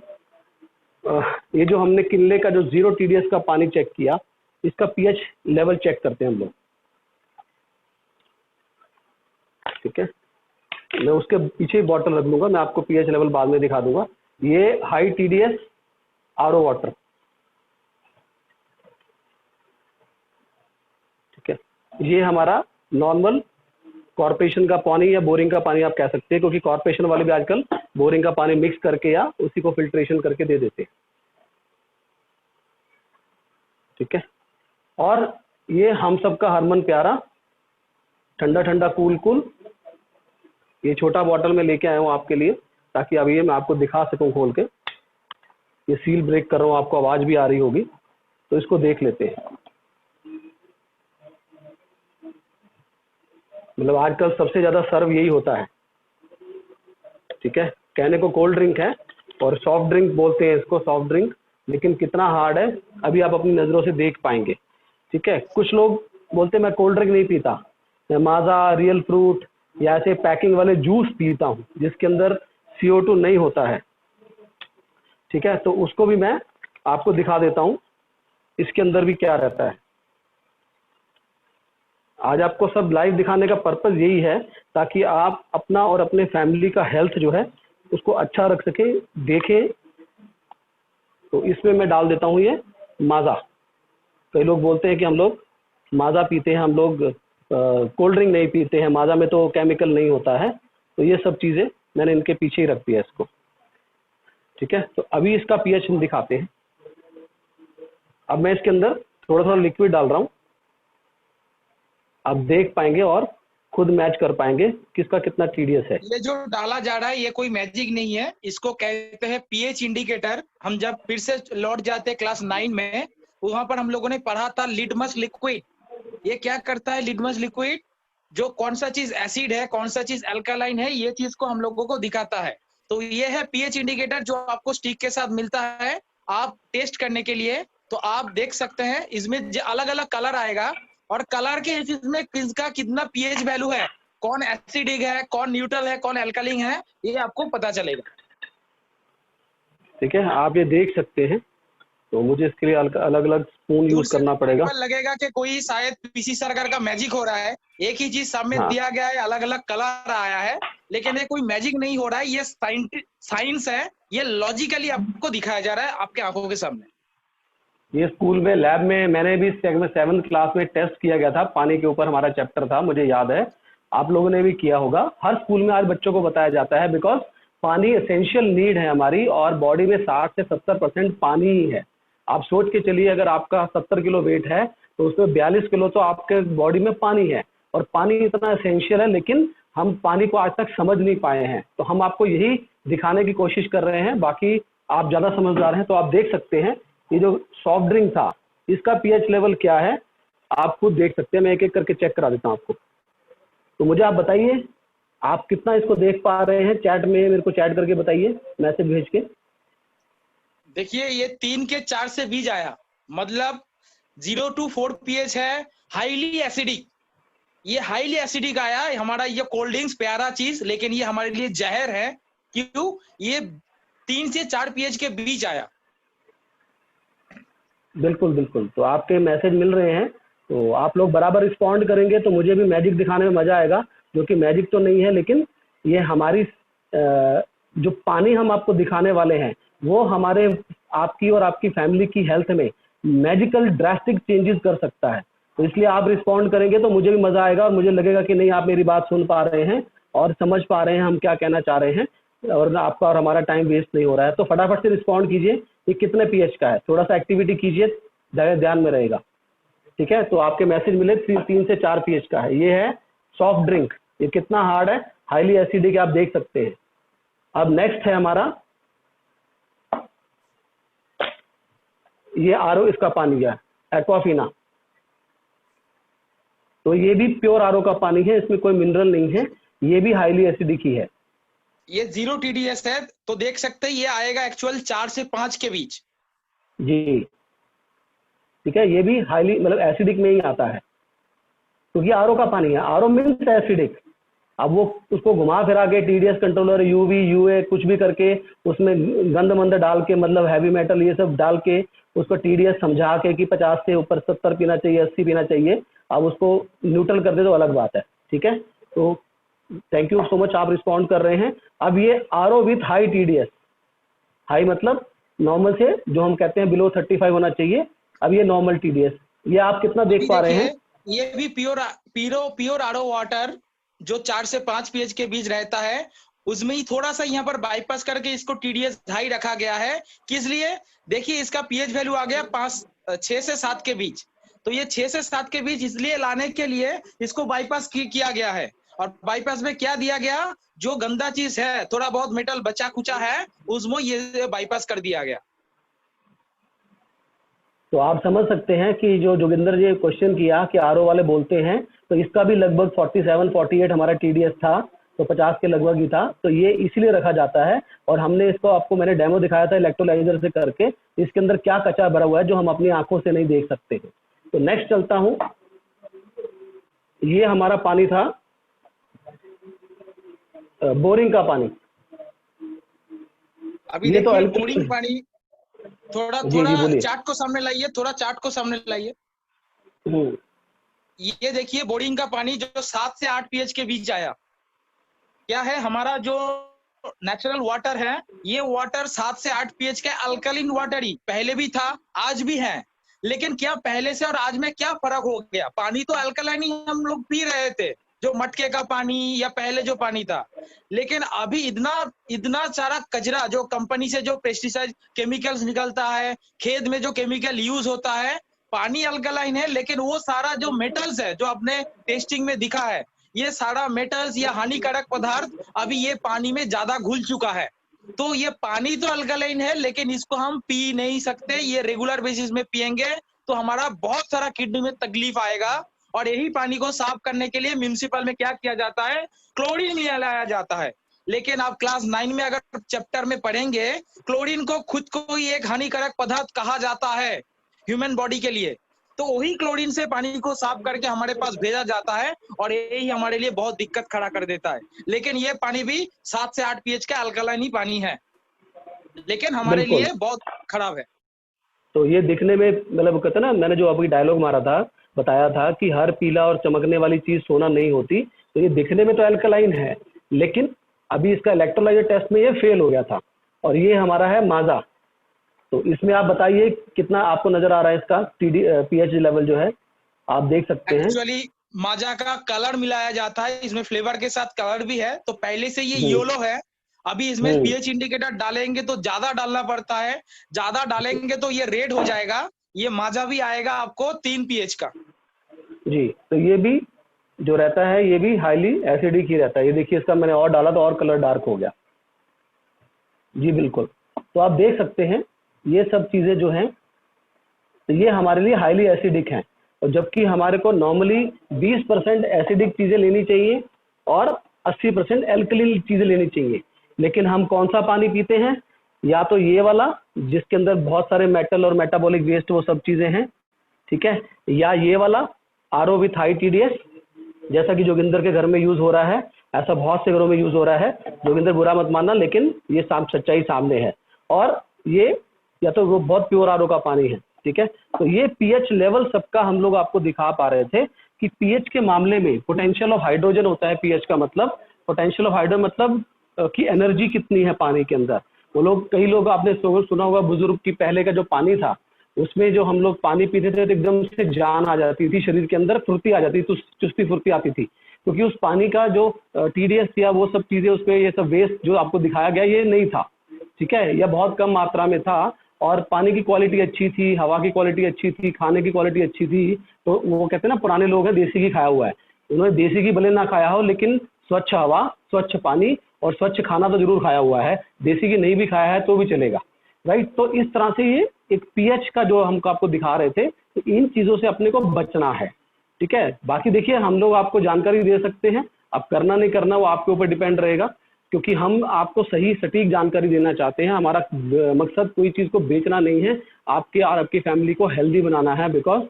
ये जो हमने किनले का जो 0 TDS का पानी चेक किया, इसका पीएच लेवल चेक करते हैं हम लोग। ठीक है, मैं उसके पीछे ही बॉटल रख लूंगा, मैं आपको पीएच लेवल बाद में दिखा दूंगा। ये हाई TDS आरओ वाटर। ठीक है, ये हमारा नॉर्मल कॉर्पोरेशन का पानी या बोरिंग का पानी आप कह सकते हैं, क्योंकि कॉर्पोरेशन वाले भी आजकल बोरिंग का पानी मिक्स करके या उसी को फिल्ट्रेशन करके दे देते हैं। ठीक है, और ये हम सबका हरमन प्यारा ठंडा ठंडा कूल कूल, ये छोटा बॉटल में लेके आया हूँ आपके लिए, ताकि अभी ये मैं आपको दिखा सकूं खोल के। ये सील ब्रेक कर रहा हूँ, आपको आवाज भी आ रही होगी, तो इसको देख लेते हैं। मतलब आजकल सबसे ज्यादा सर्व यही होता है। ठीक है, कहने को कोल्ड ड्रिंक है और सॉफ्ट ड्रिंक बोलते हैं इसको, सॉफ्ट ड्रिंक, लेकिन कितना हार्ड है अभी आप अपनी नजरों से देख पाएंगे। ठीक है, कुछ लोग बोलते हैं मैं कोल्ड ड्रिंक नहीं पीता, मैं माजा, रियल फ्रूट या ऐसे पैकिंग वाले जूस पीता हूँ जिसके अंदर CO2 नहीं होता है, ठीक है, तो उसको भी मैं आपको दिखा देता हूँ इसके अंदर भी क्या रहता है। आज आपको सब लाइव दिखाने का पर्पस यही है ताकि आप अपना और अपने फैमिली का हेल्थ जो है उसको अच्छा रख सकें, देखें। तो इसमें मैं डाल देता हूँ ये माजा। कई लोग बोलते हैं कि हम लोग माजा पीते हैं, हम लोग कोल्ड ड्रिंक नहीं पीते हैं, माजा में तो केमिकल नहीं होता है। तो ये सब चीज़ें मैंने इनके पीछे ही रख दिया इसको, ठीक है। तो अभी इसका pH हम दिखाते हैं। अब मैं इसके अंदर थोड़ा थोड़ा लिक्विड डाल रहा हूँ, आप देख पाएंगे और खुद मैच कर पाएंगे किसका कितना TDS है। ये जो डाला जा रहा है ये कोई मैजिक नहीं है, इसको कहते हैं pH इंडिकेटर। हम जब फिर से लौट जाते क्लास 9 में, वहां पर हम लोगों ने पढ़ा था लिटमस लिक्विड। ये क्या करता है लिटमस लिक्विड? जो कौन सा चीज एसिड है, कौन सा चीज अल्कालाइन है, ये चीज को हम लोगों को दिखाता है। तो ये है pH इंडिकेटर जो आपको स्टिक के साथ मिलता है आप टेस्ट करने के लिए। तो आप देख सकते हैं इसमें अलग अलग कलर आएगा और कलर के हिसाब में किसका कितना pH वैल्यू है, कौन एसिडिक है, कौन न्यूट्रल है, कौन अल्कालाइन है, ये आपको पता चलेगा। ठीक है, आप ये देख सकते हैं। तो मुझे इसके लिए अलग अलग स्पून यूज करना पड़ेगा। लगेगा कि कोई शायद पीसी सरकार का मैजिक हो रहा है, एक ही चीज सामने दिया गया है, अलग अलग कलर आया है, लेकिन ये कोई मैजिक नहीं हो रहा है, ये साइंस है, ये लॉजिकली आपको दिखाया जा रहा है आपके आंखों के सामने। ये स्कूल में लैब में मैंने भी 7th क्लास में टेस्ट किया गया था, पानी के ऊपर हमारा चैप्टर था, मुझे याद है, आप लोगों ने भी किया होगा। हर स्कूल में आज बच्चों को बताया जाता है, बिकॉज पानी एसेंशियल नीड है हमारी, और बॉडी में 60 से 70% पानी ही है। आप सोच के चलिए, अगर आपका 70 किलो वेट है तो उसमें 42 किलो तो आपके बॉडी में पानी है, और पानी इतना एसेंशियल है, लेकिन हम पानी को आज तक समझ नहीं पाए हैं। तो हम आपको यही दिखाने की कोशिश कर रहे हैं, बाकी आप ज़्यादा समझदार हैं। तो आप देख सकते हैं ये जो सॉफ्ट ड्रिंक था इसका pH लेवल क्या है, आप खुद देख सकते हैं। मैं एक एक करके चेक करा देता हूँ आपको। तो मुझे आप बताइए, आप कितना इसको देख पा रहे हैं? चैट में मेरे को चैट करके बताइए, मैसेज भेज के। देखिए ये 3 के 4 से बीज आया, मतलब 0 to 4 pH है, हाईली एसिडिक। ये हाईली एसिडिक आया हमारा। ये कोल्ड ड्रिंक्स प्यारा चीज, लेकिन ये हमारे लिए जहर है। क्यों? ये 3 से 4 pH के बीच आया। बिल्कुल बिल्कुल, तो आपके मैसेज मिल रहे हैं, तो आप लोग बराबर रिस्पॉन्ड करेंगे तो मुझे भी मैजिक दिखाने में मजा आएगा, जो कि मैजिक तो नहीं है, लेकिन ये हमारी जो पानी हम आपको दिखाने वाले हैं वो हमारे आपकी और आपकी फैमिली की हेल्थ में मैजिकल ड्रास्टिक चेंजेस कर सकता है। तो इसलिए आप रिस्पॉन्ड करेंगे तो मुझे भी मजा आएगा, और मुझे लगेगा कि नहीं, आप मेरी बात सुन पा रहे हैं और समझ पा रहे हैं हम क्या कहना चाह रहे हैं, और आपका और हमारा टाइम वेस्ट नहीं हो रहा है। तो फटाफट से रिस्पॉन्ड कीजिए, ये कितने pH का है, थोड़ा सा एक्टिविटी कीजिए, ध्यान में रहेगा। ठीक है, तो आपके मैसेज मिले 3 से 4 pH का है। ये है सॉफ्ट ड्रिंक, ये कितना हार्ड है, हाईली एसिडिक, आप देख सकते हैं। अब नेक्स्ट है हमारा ये RO, इसका पानी है एक्वाफिना। तो ये भी प्योर RO का पानी है, इसमें कोई मिनरल नहीं है, ये भी हाईली एसिडिक ही है। ये 0 TDS है, तो देख सकते हैं ये आएगा एक्चुअल 4 से 5 के बीच। जी ठीक है, ये भी हाईली मतलब एसिडिक में ही आता है, क्योंकि RO का पानी है। RO means acidic. अब वो उसको घुमा फिरा के TDS कंट्रोलर, UV UA कुछ भी करके उसमें गंद मंद डाल के, मतलब हैवी मेटल ये सब डाल के उसको TDS समझा के कि 50 से ऊपर 70 पीना चाहिए, 80 पीना चाहिए, अब उसको न्यूट्रल कर दे तो अलग बात है। ठीक है, तो थैंक यू सो मच, आप रिस्पॉन्ड कर रहे हैं। अब ये RO with high TDS, high मतलब नॉर्मल से जो हम कहते हैं बिलो 35 होना चाहिए, अब ये नॉर्मल TDS, ये आप कितना देख पा रहे हैं? ये भी प्योर RO वाटर जो 4 से 5 pH के बीच रहता है, उसमें ही थोड़ा सा यहाँ पर बाईपास करके इसको TDS हाई रखा गया है। किस लिए? देखिए इसका pH वैल्यू आ गया 6 से 7 के बीच। तो ये 6 से 7 के बीच इसलिए लाने के लिए इसको बाईपास किया गया है। और बाईपास में क्या दिया गया? जो गंदा चीज है, थोड़ा बहुत मेटल बचा कुचा है, उसमें ये बाईपास कर दिया गया। तो आप समझ सकते हैं कि जो जोगिंदर जी क्वेश्चन किया कि RO वाले बोलते हैं, तो इसका भी लगभग 47-48 हमारा TDS था, तो 50 के लगभग ही था। तो ये इसीलिए रखा जाता है, और हमने इसको आपको मैंने डेमो दिखाया था इलेक्ट्रोलाइजर से करके, इसके अंदर क्या कचरा भरा हुआ है जो हम अपनी आंखों से नहीं देख सकते हैं। तो नेक्स्ट चलता हूँ, ये हमारा पानी था, बोरिंग का पानी। अभी ये तो देखिए बोरिंग पानी, थोड़ा जी थोड़ा बोलिए। चार्ट को सामने लाइए, थोड़ा चार्ट को सामने लाइए। हम्म, ये देखिए बोरिंग का पानी जो 7 से 8 पीएच के बीच आया, क्या है हमारा जो नेचुरल वाटर है, ये वाटर 7 से 8 पीएच का अल्कलिन वाटर ही पहले भी था, आज भी है। लेकिन क्या पहले से और आज में क्या फर्क हो गया? पानी तो अल्कलाइन ही हम लोग पी रहे थे, जो मटके का पानी या पहले जो पानी था। लेकिन अभी इतना इतना सारा कचरा, जो कंपनी से जो पेस्टिसाइड केमिकल्स निकलता है, खेत में जो केमिकल यूज होता है, पानी अल्कलाइन है, लेकिन वो सारा जो मेटल्स है, जो अपने टेस्टिंग में दिखा है, ये सारा मेटल्स या हानिकारक पदार्थ अभी ये पानी में ज्यादा घुल चुका है। तो ये पानी तो अल्कलाइन है, लेकिन इसको हम पी नहीं सकते। ये रेगुलर बेसिस में पिएंगे तो हमारा बहुत सारा किडनी में तकलीफ आएगा। और यही पानी को साफ करने के लिए म्युनिसिपल में क्या किया जाता है? क्लोरीन मिलाया जाता है। लेकिन आप क्लास 9 में अगर चैप्टर में पढ़ेंगे, क्लोरीन को खुद को ही एक हानिकारक पदार्थ कहा जाता है ह्यूमन बॉडी के लिए। तो वही क्लोरीन से पानी को साफ करके हमारे पास भेजा जाता है, और यही हमारे लिए बहुत दिक्कत खड़ा कर देता है। लेकिन ये पानी भी 7 से 8 पीएच का अल्कलाइन ही पानी है, लेकिन हमारे बिल्कुल। लिए बहुत खराब है। तो ये दिखने में, मतलब कहते हैं ना, मैंने जो अभी डायलॉग मारा था, बताया था कि हर पीला और चमकने वाली चीज सोना नहीं होती। तो ये दिखने में तो अल्कलाइन है, लेकिन अभी इसका इलेक्ट्रोलाइजर टेस्ट में ये फेल हो गया था, और ये हमारा है माजा। तो इसमें आप बताइए कितना आपको नजर आ रहा है इसका पीएच लेवल जो है, आप देख सकते हैं। एक्चुअली माजा का कलर मिलाया जाता है, इसमें फ्लेवर के साथ कलर भी है। तो पहले से ये येलो है, अभी इसमें पीएच इंडिकेटर डालेंगे तो ज्यादा डालना पड़ता है, ज्यादा डालेंगे तो ये रेड हो जाएगा। ये माजा भी आएगा आपको 3 पीएच का। जी, तो ये भी जो रहता है, ये भी हाईली एसिडिक ही रहता है। ये देखिए, इसका मैंने और डाला तो और कलर डार्क हो गया। जी बिल्कुल। तो आप देख सकते हैं ये सब चीजें जो हैं, तो ये हमारे लिए हाईली एसिडिक हैं। और जबकि हमारे को नॉर्मली 20% एसिडिक चीजें लेनी चाहिए और 80% एल्कलिन चीजें लेनी चाहिए। लेकिन हम कौन सा पानी पीते हैं? या तो ये वाला जिसके अंदर बहुत सारे मेटल और मेटाबॉलिक वेस्ट वो सब चीजें हैं, ठीक है, या ये वाला आरओ विथ हाई टीडीएस, जैसा कि जोगिंदर के घर में यूज हो रहा है। ऐसा बहुत से घरों में यूज हो रहा है। जोगिंदर बुरा मत मानना, लेकिन ये सच्चाई सामने है। और ये या तो वो बहुत प्योर आरओ का पानी है, ठीक है। तो ये पीएच लेवल सबका हम लोग आपको दिखा पा रहे थे कि पीएच के मामले में पोटेंशियल ऑफ हाइड्रोजन होता है। पीएच का मतलब, पोटेंशियल ऑफ हाइड्रोजन मतलब कि एनर्जी कितनी है पानी के अंदर। वो लोग, कई लोग आपने सुना होगा, बुजुर्ग की पहले का जो पानी था, उसमें जो हम लोग पानी पीते थे तो एकदम से जान आ जाती थी, शरीर के अंदर फुर्ती आ जाती थी, चुस्ती फुर्ती आती थी, क्योंकि उस पानी का जो टीडीएस या वो सब चीजें, उसमें ये सब वेस्ट जो आपको दिखाया गया ये नहीं था, ठीक है, या बहुत कम मात्रा में था। और पानी की क्वालिटी अच्छी थी, हवा की क्वालिटी अच्छी थी, खाने की क्वालिटी अच्छी थी। तो वो कहते हैं ना, पुराने लोग हैं देसी घी खाया हुआ है। उन्होंने देसी घी भले ना खाया हो, लेकिन स्वच्छ हवा, स्वच्छ पानी और स्वच्छ खाना तो जरूर खाया हुआ है। देसी घी नहीं भी खाया है तो भी चलेगा, राइट। तो इस तरह से ये एक पीएच का जो हम आपको दिखा रहे थे, तो इन चीजों से अपने को बचना है, ठीक है। बाकी देखिए, हम लोग आपको जानकारी दे सकते हैं, अब करना नहीं करना वो आपके ऊपर डिपेंड रहेगा, क्योंकि हम आपको सही सटीक जानकारी देना चाहते हैं। हमारा मकसद कोई चीज को बेचना नहीं है, आपके और आपकी फैमिली को हेल्दी बनाना है। बिकॉज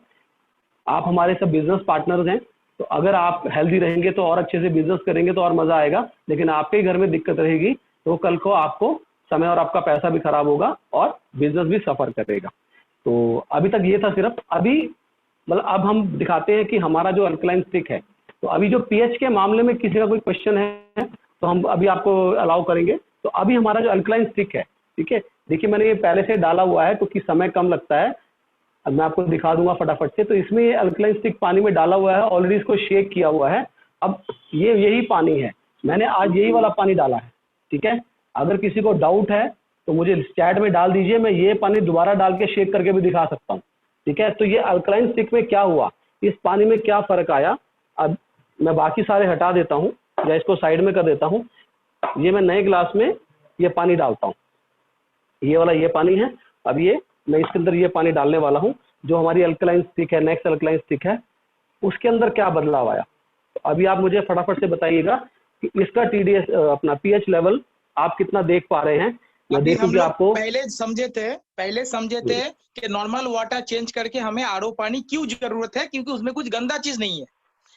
आप हमारे सब बिजनेस पार्टनर्स हैं, तो अगर आप हेल्दी रहेंगे तो और अच्छे से बिजनेस करेंगे तो और मजा आएगा। लेकिन आपके घर में दिक्कत रहेगी तो कल को आपको समय और आपका पैसा भी खराब होगा और बिजनेस भी सफर करेगा। तो अभी तक ये था सिर्फ। अभी मतलब अब हम दिखाते हैं कि हमारा जो अल्कलाइन स्टिक है, तो अभी जो पीएच के मामले में किसी का कोई क्वेश्चन है तो हम अभी आपको अलाउ करेंगे। तो अभी हमारा जो अल्कलाइन स्टिक है, ठीक है, देखिए मैंने ये पहले से डाला हुआ है क्योंकि समय कम लगता है। अब मैं आपको दिखा दूंगा फटाफट से। तो इसमें ये अल्कलाइन स्टिक पानी में डाला हुआ है, ऑलरेडी इसको शेक किया हुआ है। अब ये यही पानी है, मैंने आज यही वाला पानी डाला है, ठीक है। अगर किसी को डाउट है तो मुझे चैट में डाल दीजिए, मैं ये पानी दोबारा डाल के शेक करके भी दिखा सकता हूँ, ठीक है। तो ये अल्कलाइन स्टिक में क्या हुआ, इस पानी में क्या फर्क आया, अब मैं बाकी सारे हटा देता हूँ या इसको साइड में कर देता हूँ। ये मैं नए ग्लास में ये पानी डालता हूँ, ये वाला ये पानी है। अब ये मैं इसके अंदर ये पानी डालने वाला हूँ, जो हमारी अल्कलाइन स्टिक है, नेक्स्ट अल्कलाइन स्टिक है, उसके अंदर क्या बदलाव आया। तो अभी आप मुझे फटाफट से बताइएगा कि इसका टीडीएस अपना पीएच लेवल आप कितना देख पा रहे हैं। मैं देखूं कि आपको पहले समझे थे कि नॉर्मल वाटर चेंज करके हमें आरओ पानी क्यों जरूरत है, क्योंकि उसमें कुछ गंदा चीज नहीं है।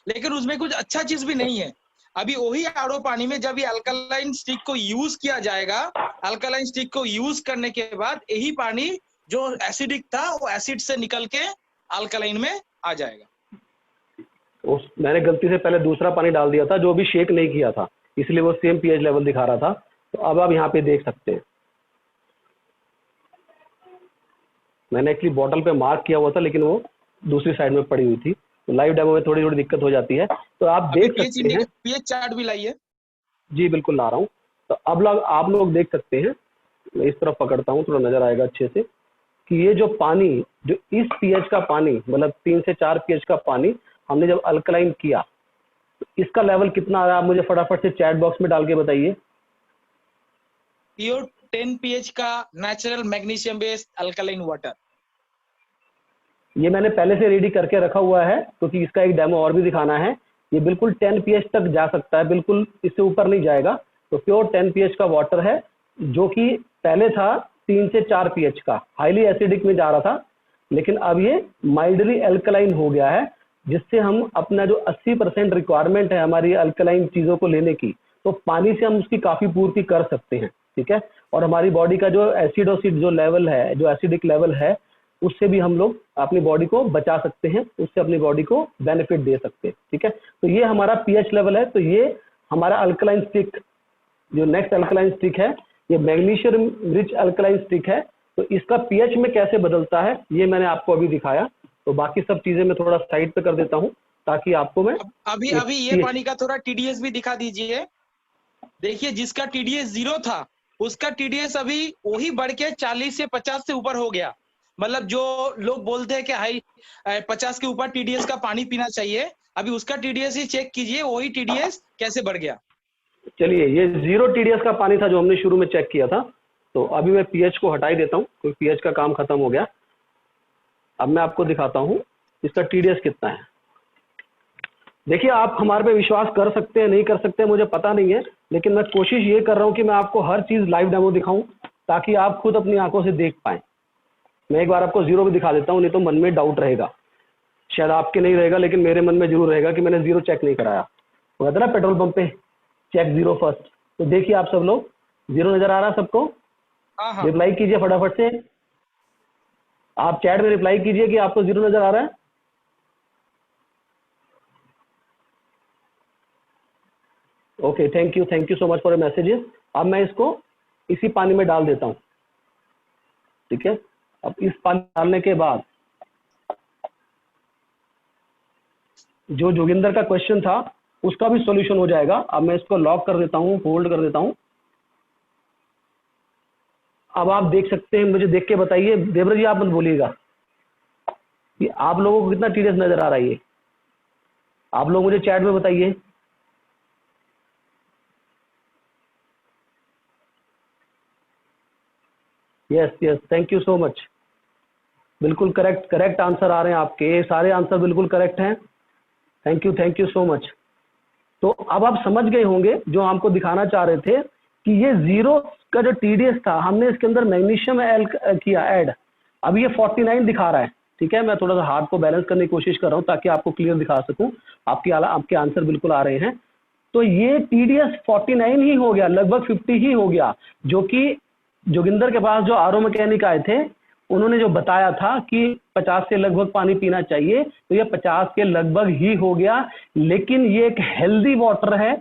लेकिन उसमें कुछ अच्छा चीज भी नहीं है। अभी वही आरओ पानी में जब ये अल्कलाइन स्टिक को यूज किया जाएगा, अल्कलाइन स्टिक को यूज करने के बाद यही पानी जो एसिडिक था वो एसिड से निकल के अल्कलाइन में आ जाएगा। मैंने गलती से पहले दूसरा पानी डाल दिया था जो अभी शेक नहीं किया था, इसलिए वो सेम पीएच लेवल दिखा रहा था। तो अब आप यहाँ पे देख सकते हैं, मैंने एक्चुअली बॉटल पे मार्क किया हुआ था लेकिन वो दूसरी साइड में पड़ी हुई थी। तो लाइव डेमो में थोड़ी थोड़ी दिक्कत हो जाती है। तो आप देख सकते हैं, पीएच चार्ट भी लाइए। जी बिल्कुल ला रहा हूँ। तो अब आप लोग देख सकते हैं, मैं इस तरफ पकड़ता हूँ, थोड़ा नजर आएगा अच्छे से, कि ये जो पानी, जो इस पीएच का पानी, मतलब 3 से 4 पीएच का पानी हमने जब अल्कलाइन किया, तो इसका लेवल कितना आ रहा है आप मुझे फटाफट से चैट बॉक्स में डाल के बताइए। प्योर 10 pH का natural magnesium based alkaline water. ये मैंने पहले से रेडी करके रखा हुआ है क्योंकि इसका एक डेमो और भी दिखाना है। ये बिल्कुल 10 pH तक जा सकता है, बिल्कुल इससे ऊपर नहीं जाएगा। तो प्योर 10 pH का वाटर है जो कि पहले था 3 से 4 pH का, हाईली एसिडिक में जा रहा था, लेकिन अब ये माइल्डली अल्कलाइन हो गया है, जिससे हम अपना जो 80% रिक्वायरमेंट है हमारी अल्कलाइन चीज़ों को लेने की, तो पानी से हम उसकी काफ़ी पूर्ति कर सकते हैं। ठीक है, और हमारी बॉडी का जो एसिडोसिड जो लेवल है, जो एसिडिक लेवल है, उससे भी हम लोग अपनी बॉडी को बचा सकते हैं, उससे अपनी बॉडी को बेनिफिट दे सकते हैं। ठीक है, तो ये हमारा पीएच लेवल है। तो ये हमारा अल्कलाइन स्टिक, जो नेक्स्ट अल्कलाइन स्टिक है, ये मैग्नीशियम रिच अल्कलाइन स्टिक है। तो इसका पीएच में कैसे बदलता है ये मैंने आपको अभी दिखाया। तो बाकी सब चीजें मैं थोड़ा साइड पे कर देता हूँ ताकि आपको मैं अभी ये पानी का थोड़ा टीडीएस भी दिखा दीजिए। देखिए, जिसका टीडीएस 0 था उसका टीडीएस अभी वही बढ़ के 40 से 50 से ऊपर हो गया। मतलब जो लोग बोलते हैं कि हाई 50 के ऊपर टीडीएस का पानी पीना चाहिए, अभी उसका टीडीएस ही चेक कीजिए, वही टीडीएस कैसे बढ़ गया। चलिए, ये 0 टीडीएस का पानी था जो हमने शुरू में चेक किया था। तो अभी मैं पीएच को हटा ही देता हूँ क्योंकि पीएच का काम खत्म हो गया। अब मैं आपको दिखाता हूँ इसका टीडीएस कितना है। देखिए, आप हमारे पे विश्वास कर सकते हैं, नहीं कर सकते हैं मुझे पता नहीं है, लेकिन मैं कोशिश ये कर रहा हूँ कि मैं आपको हर चीज़ लाइव डेमो दिखाऊं ताकि आप खुद अपनी आंखों से देख पाएं। मैं एक बार आपको 0 भी दिखा देता हूँ, नहीं तो मन में डाउट रहेगा। शायद आपके नहीं रहेगा लेकिन मेरे मन में जरूर रहेगा कि मैंने 0 चेक नहीं कराया। वो कहता ना पेट्रोल पंप पे चेक 0 फर्स्ट। तो देखिए आप सब लोग, 0 नजर आ रहा है सबको? रिप्लाई कीजिए फटाफट से, आप चैट में रिप्लाई कीजिए कि आपको 0 नजर आ रहा है। Okay, thank you so much for messages. अब मैं इसको इसी पानी में डाल देता हूँ। ठीक है, अब इस पानी डालने के बाद जो जोगिंदर का क्वेश्चन था उसका भी सॉल्यूशन हो जाएगा। अब मैं इसको लॉक कर देता हूँ, होल्ड कर देता हूँ। अब आप देख सकते हैं, मुझे देख के बताइए। देवरा जी आप मत बोलिएगा कि आप लोगों को कितना टीडीएस नजर आ रहा है। ये आप लोग मुझे चैट में बताइए। Yes, thank you so much. बिल्कुल करेक्ट आंसर आ रहे हैं आपके, सारे आंसर बिल्कुल करेक्ट हैं। Thank you so much. तो अब आप समझ गए होंगे जो हमको दिखाना चाह रहे थे कि ये 0 का जो टीडीएस था, हमने इसके अंदर मैग्नीशियम किया ऐड। अब ये 49 दिखा रहा है। ठीक है, मैं थोड़ा सा हाथ को बैलेंस करने की कोशिश कर रहा हूँ ताकि आपको क्लियर दिखा सकूं। आपके आंसर बिल्कुल आ रहे हैं। तो ये टीडीएस 49 ही हो गया, लगभग 50 ही हो गया, जो कि जोगिंदर के पास जो आरओ मैकेनिक आए थे उन्होंने जो बताया था कि 50 से लगभग पानी पीना चाहिए, तो ये 50 के लगभग ही हो गया। लेकिन ये एक हेल्दी वाटर है।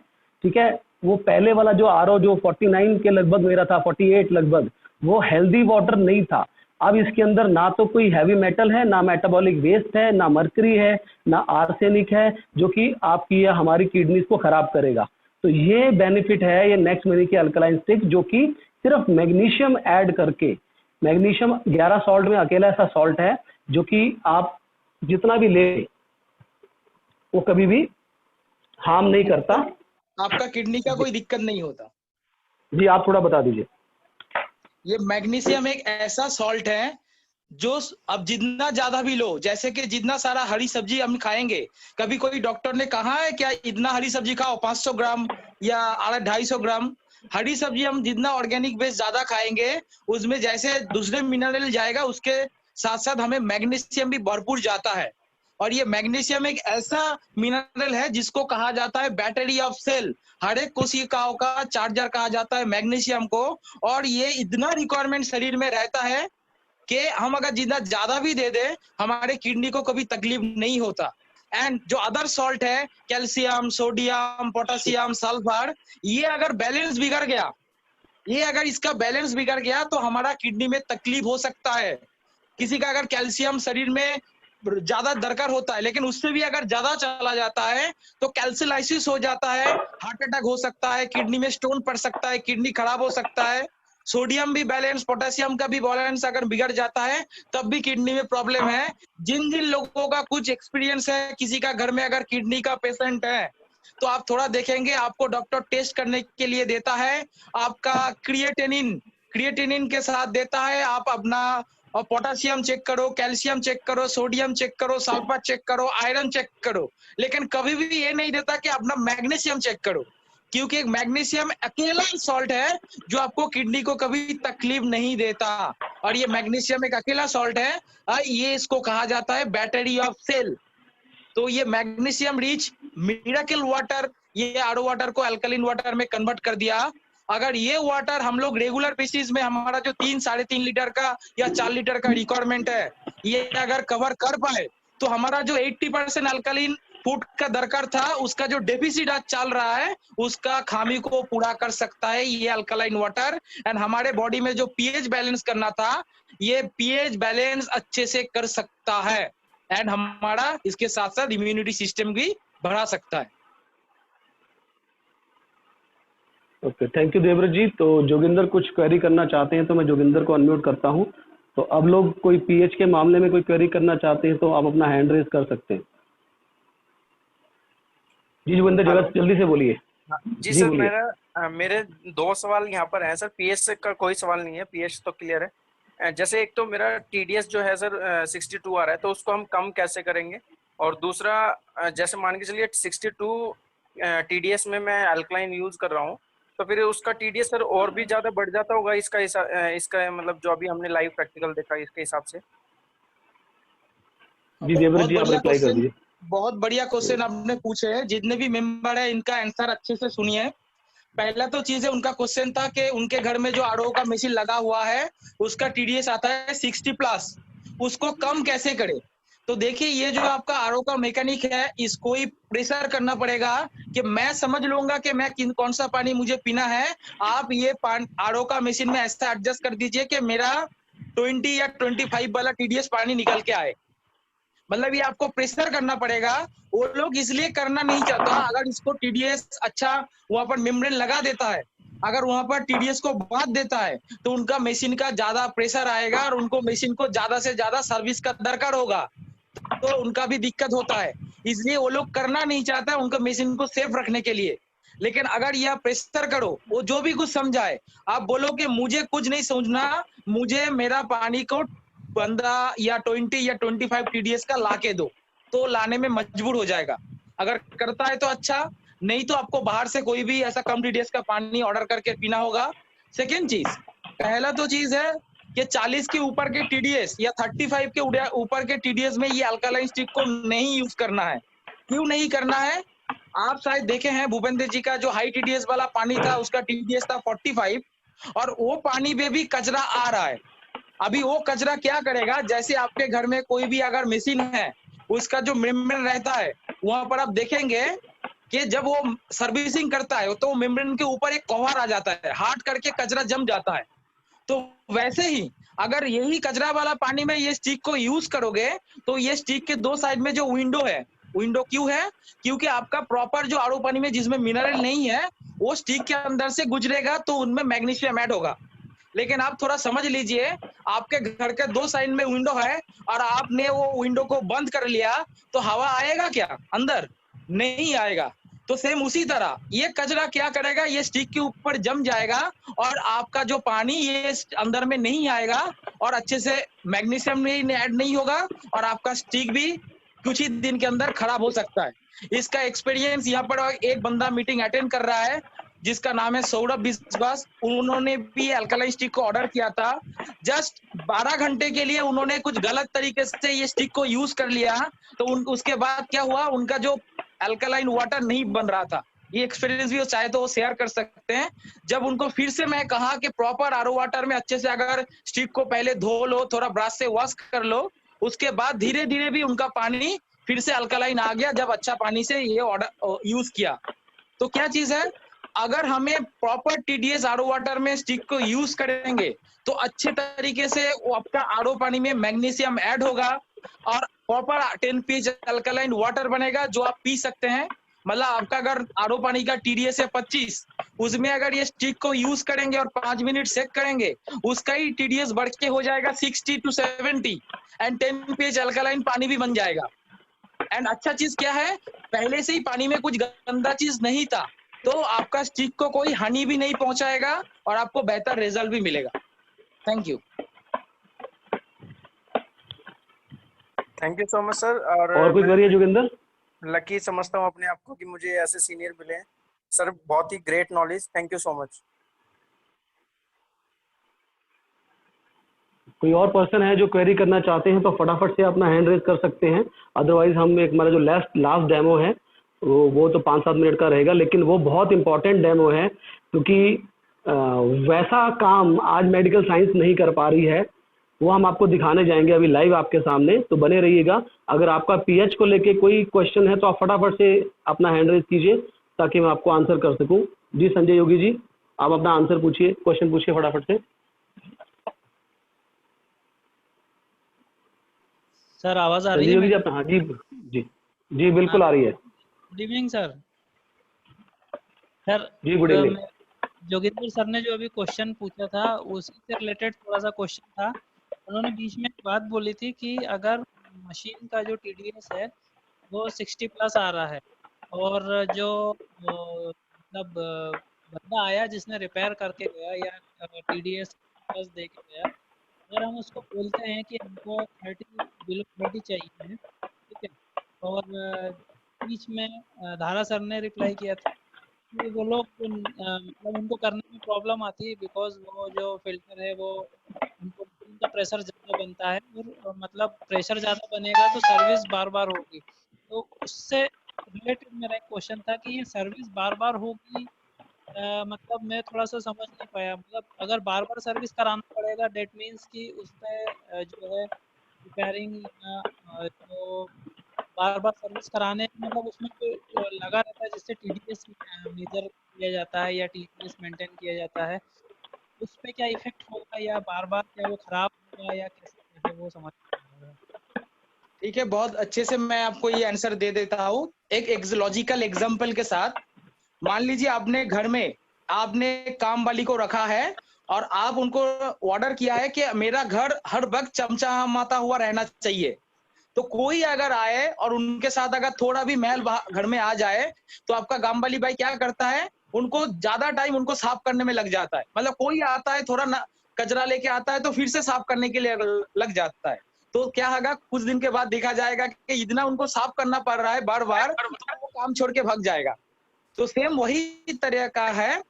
ठीक है, वो पहले वाला जो आरओ जो 49 के लगभग मेरा था, 48 लगभग, वो हेल्दी वाटर नहीं था। अब इसके अंदर ना तो कोई हैवी मेटल है, ना मेटाबॉलिक वेस्ट है, ना मर्करी है, ना आर्सेनिक है, जो कि आपकी या हमारी किडनीज को खराब करेगा। तो ये बेनिफिट है ये नेक्स्ट मनी की अल्कलाइन स्टिक, जो कि सिर्फ मैग्नीशियम ऐड करके, मैग्नीशियम 11 सॉल्ट में अकेला ऐसा सॉल्ट है जो कि आप जितना भी ले वो कभी भी हार्म नहीं करता, आपका किडनी का कोई दिक्कत नहीं होता। जी आप थोड़ा बता दीजिए। ये मैग्नीशियम एक ऐसा सॉल्ट है जो अब जितना ज्यादा भी लो, जैसे कि जितना सारा हरी सब्जी हम खाएंगे, कभी कोई डॉक्टर ने कहा है क्या इतना हरी सब्जी खाओ, 500 ग्राम या 250 ग्राम? हरी सब्जी हम जितना ऑर्गेनिक बेस ज्यादा खाएंगे उसमें जैसे दूसरे मिनरल जाएगा, उसके साथ साथ हमें मैग्नीशियम भी भरपूर जाता है। और ये मैग्नीशियम एक ऐसा मिनरल है जिसको कहा जाता है बैटरी ऑफ सेल। हर एक कोशिकाओं का चार्जर कहा जाता है मैग्नीशियम को। और ये इतना रिक्वायरमेंट शरीर में रहता है कि हम अगर जितना ज्यादा भी दे दे हमारे किडनी को कभी तकलीफ नहीं होता। एंड जो अदर सॉल्ट है कैल्शियम, सोडियम, पोटेशियम, सल्फर, ये अगर बैलेंस बिगड़ गया, ये अगर इसका बैलेंस बिगड़ गया तो हमारा किडनी में तकलीफ हो सकता है। किसी का अगर कैल्शियम शरीर में ज्यादा दरकार होता है लेकिन उससे भी अगर ज्यादा चला जाता है तो कैल्सिलाइसिस हो जाता है, हार्ट अटैक हो सकता है, किडनी में स्टोन पड़ सकता है, किडनी खराब हो सकता है। सोडियम भी बैलेंस, पोटेशियम का भी बैलेंस अगर बिगड़ जाता है तब भी किडनी में प्रॉब्लम है। जिन जिन लोगों का कुछ एक्सपीरियंस है, किसी का घर में अगर किडनी का पेशेंट है तो आप थोड़ा देखेंगे, आपको डॉक्टर टेस्ट करने के लिए देता है आपका क्रिएटिनिन के साथ देता है। आप अपना पोटेशियम चेक करो, कैल्शियम चेक करो, सोडियम चेक करो, सल्फर चेक करो, आयरन चेक करो, लेकिन कभी भी ये नहीं देता कि अपना मैग्नीशियम चेक करो, क्योंकि एक मैग्नीशियम अकेला सॉल्ट है जो आपको किडनी को कभी तकलीफ नहीं देता। और ये मैग्नीशियम एक अकेला सॉल्ट है, ये इसको कहा जाता है बैटरी ऑफ सेल। तो ये मैग्नीशियम रिच मिरेकल वाटर, ये आरओ वाटर को अल्कलाइन वाटर में कन्वर्ट कर दिया। अगर ये वाटर हम लोग रेगुलर बेसिस में हमारा जो 3-3.5 लीटर का या 4 लीटर का रिक्वायरमेंट है, ये अगर कवर कर पाए तो हमारा जो 80% अल्कलाइन फूड का दरकार था, उसका जो डेफिसिट आज चल रहा है, उसका खामी को पूरा कर सकता है ये अल्कलाइन वाटर। एंड हमारे बॉडी में जो पीएच बैलेंस करना था, ये पीएच बैलेंस अच्छे से कर सकता है। एंड हमारा इसके साथ साथ इम्यूनिटी सिस्टम भी बढ़ा सकता है। ओके, थैंक यू देवव्रत जी। तो जोगिंदर कुछ क्वेरी करना चाहते हैं तो मैं जोगिंदर को अनम्यूट करता हूं। तो अब लोग कोई पीएच के मामले में कोई क्वेरी करना चाहते हैं तो आप अपना हैंड रेज कर सकते हैं। जी जोगिंदर, जल्दी से बोलिए। जी सर, मेरे 2 सवाल यहाँ पर है सर। पीएच का कोई सवाल नहीं है, पीएच तो क्लियर है। जैसे एक तो मेरा टीडीएस जो है सर 62 आ रहा है, तो उसको हम कम कैसे करेंगे? और दूसरा, जैसे मान के चलिए 62 टीडीएस में मैं अल्कलाइन यूज कर रहा हूँ, तो फिर उसका टीडीएस सर और भी ज्यादा बढ़ जाता होगा इसका मतलब जो अभी हमने लाइव प्रैक्टिकल देखा इसके हिसाब से। जी देवव्रत जी, आप रिप्लाई कर दीजिए। बहुत बढ़िया क्वेश्चन आपने पूछे हैं। जितने भी मेंबर है इनका आंसर अच्छे से सुनिए। पहला तो चीज है, उनका क्वेश्चन था कि उनके घर में जो आरओ का मशीन लगा हुआ है उसका टीडीएस आता है 60+, उसको कम कैसे करे? तो देखिए, ये जो आपका आरओ का मैकेनिक है, इसको ही प्रेशर करना पड़ेगा कि मैं समझ लूंगा कि मैं कौन सा पानी मुझे पीना है। आप ये आरओ का मशीन में ऐसा एडजस्ट कर दीजिए कि मेरा 20 या 25 वाला टीडीएस पानी निकल के आए। मतलब ये आपको प्रेशर करना पड़ेगा। वो लोग इसलिए करना नहीं चाहता, अगर इसको टीडीएस अच्छा वहां पर मेम्ब्रेन लगा देता है, अगर वहां पर टीडीएस को बांध देता है तो उनका मशीन का ज्यादा प्रेशर आएगा और उनको मशीन को ज्यादा से ज्यादा सर्विस का दरकार होगा, तो उनका भी दिक्कत होता है। इसलिए वो लोग करना नहीं चाहता उनका मशीन को सेफ रखने के लिए। लेकिन अगर यह प्रेशर करो, वो जो भी कुछ समझाए, आप बोलो कि मुझे कुछ नहीं समझना, मुझे मेरा पानी को 15 या 20 या 25 टीडीएस का लाके दो, तो लाने में मजबूर हो जाएगा। अगर करता है तो अच्छा, नहीं तो आपको बाहर से कोई भी ऐसा कम टीडीएस का पानी ऑर्डर करके पीना होगा। सेकेंड चीज, पहला तो चीज है कि 40 के ऊपर के टीडीएस या 35 के ऊपर के टीडीएस में ये अल्कलाइन स्टिक को नहीं यूज करना है। क्यों नहीं करना है? आप शायद देखे हैं भूपेंद्र जी का जो हाई टीडीएस वाला पानी था, उसका टीडीएस था 45, और वो पानी में भी कचरा आ रहा है। अभी वो कचरा क्या करेगा? जैसे आपके घर में कोई भी अगर मशीन है, उसका जो मेम्ब्रेन रहता है, वहां पर आप देखेंगे कि जब वो सर्विसिंग करता है तो मेम्ब्रेन के ऊपर एक कवर आ जाता है, हार्ड करके कचरा जम जाता है। तो वैसे ही अगर यही कचरा वाला पानी में ये स्टिक को यूज करोगे तो ये स्टिक के 2 साइड में जो विंडो है, विंडो क्यों है? क्योंकि आपका प्रॉपर जो आरओ पानी में जिसमें मिनरल नहीं है, वो स्टिक के अंदर से गुजरेगा तो उनमें मैग्नीशियम ऐड होगा। लेकिन आप थोड़ा समझ लीजिए, आपके घर के 2 साइड में विंडो है और आपने वो विंडो को बंद कर लिया, तो हवा आएगा क्या अंदर? नहीं आएगा। तो सेम उसी तरह ये कचरा क्या करेगा? ये स्टिक के ऊपर जम जाएगा और आपका जो पानी ये अंदर में नहीं आएगा और अच्छे से मैग्नीशियम में ऐड नहीं होगा और आपका स्टिक भी कुछ ही दिन के अंदर खराब हो सकता है। इसका एक्सपीरियंस यहाँ पर एक बंदा मीटिंग अटेंड कर रहा है, जिसका नाम है सौरभ विश्वास, उन्होंने भी अल्कलाइन स्टिक को ऑर्डर किया था। जस्ट 12 घंटे के लिए उन्होंने कुछ गलत तरीके से ये स्टिक को यूज कर लिया, तो उसके बाद क्या हुआ, उनका जो अल्कलाइन वाटर नहीं बन रहा था। ये एक्सपीरियंस भी वो चाहे तो वो शेयर कर सकते हैं। जब उनको फिर से मैं कहा कि प्रॉपर आरओ वाटर में अच्छे से अगर स्टिक को पहले धो लो, थोड़ा ब्रश से वॉश कर लो, उसके बाद धीरे धीरे भी उनका पानी फिर से अल्कलाइन आ गया, जब अच्छा पानी से ये ऑर्डर यूज किया। तो क्या चीज है, अगर हमें प्रॉपर टीडीएस आरओ वाटर में स्टिक को यूज करेंगे तो अच्छे तरीके से वो आपका आरओ पानी में मैग्नीशियम ऐड होगा और प्रॉपर 10 pH अल्कलाइन वाटर बनेगा जो आप पी सकते हैं। मतलब आपका अगर आरओ पानी का टीडीएस है 25, उसमें अगर ये स्टिक को यूज करेंगे और 5 मिनट सेक करेंगे, उसका ही टीडीएस बढ़ के हो जाएगा 60 to 70 एंड 10 pH अल्कलाइन पानी भी बन जाएगा। एंड अच्छा चीज क्या है, पहले से ही पानी में कुछ गंदा चीज नहीं था, तो आपका स्टिक को कोई हानि भी नहीं पहुंचाएगा और आपको बेहतर रिजल्ट भी मिलेगा। Thank you. Thank you so much sir. और कुछ करिए जोगिंदर। लकी समझता हूँ अपने आप को कि मुझे ऐसे सीनियर मिले हैं सर, बहुत ही great knowledge, thank you so much. कोई और पर्सन है जो क्वेरी करना चाहते हैं तो फटाफट से अपना हैंड रेज कर सकते हैं, अदरवाइज हम एक हमारा जो लास्ट डेमो है वो तो 5-7 मिनट का रहेगा, लेकिन वो बहुत इंपॉर्टेंट डेमो है क्योंकि वैसा काम आज मेडिकल साइंस नहीं कर पा रही है, वो हम आपको दिखाने जाएंगे अभी लाइव आपके सामने, तो बने रहिएगा। अगर आपका पीएच को लेके कोई क्वेश्चन है तो आप फटाफट से अपना हैंड रेज कीजिए ताकि मैं आपको आंसर कर सकूं। जी संजय योगी जी, आप अपना आंसर पूछिए, क्वेश्चन पूछिए फटाफट से। सर आवाज आ रही संजय है? योगी जी अपना, हाँ जी जी जी बिल्कुल आ रही है। Good evening sir. सर जी गुड इवनिंग। जोगिंदर सर ने जो अभी क्वेश्चन पूछा था उसी से रिलेटेड थोड़ा सा क्वेश्चन था। उन्होंने बीच में एक बात बोली थी कि अगर मशीन का जो टीडीएस है वो 60+ आ रहा है और जो मतलब बंदा आया जिसने रिपेयर करके गया या टीडीएस प्लस दे के गया, अगर हम उसको बोलते हैं कि हमको 30 बिलो 30 चाहिए है, ठीक है, और बीच में धारा सर ने रिप्लाई किया था कि वो लोग मतलब उनको करने में प्रॉब्लम आती है बिकॉज वो जो फिल्टर है वो उनको उनका प्रेशर ज़्यादा बनता है और मतलब प्रेशर ज़्यादा बनेगा तो सर्विस बार बार होगी। तो उससे रिलेटेड मेरा एक क्वेश्चन था कि ये सर्विस बार बार होगी, मतलब मैं थोड़ा सा समझ नहीं पाया। मतलब अगर बार बार सर्विस कराना पड़ेगा डेट मीन्स कि उसमें जो है रिपेयरिंग जो बार बार सर्विस कराने मतलब उसमें कोई लगा रहता है जिससे टीडीएस मेजर किया जाता है या टीडीएस मेंटेन किया जाता है, उस पे क्या इफेक्ट होगा या बार बार क्या वो खराब होगा या कैसे है वो समझ नहीं आ रहा है। ठीक है, बहुत अच्छे से मैं आपको ये आंसर दे देता हूँ एक लॉजिकल एग्जांपल के साथ। मान लीजिए आपने घर में आपने काम वाली को रखा है और आप उनको ऑर्डर किया है कि मेरा घर हर वक्त चमचमाता हुआ रहना चाहिए। तो कोई अगर आए और उनके साथ अगर थोड़ा भी मैल घर में आ जाए तो आपका काम वाली भाई क्या करता है, उनको ज्यादा टाइम उनको साफ करने में लग जाता है। मतलब कोई आता है थोड़ा कचरा लेके आता है तो फिर से साफ करने के लिए लग जाता है। तो क्या होगा, कुछ दिन के बाद देखा जाएगा कि इतना उनको साफ करना पड़ रहा है बार बार, तो वो काम छोड़ के भाग जाएगा। तो सेम वही तरह का है,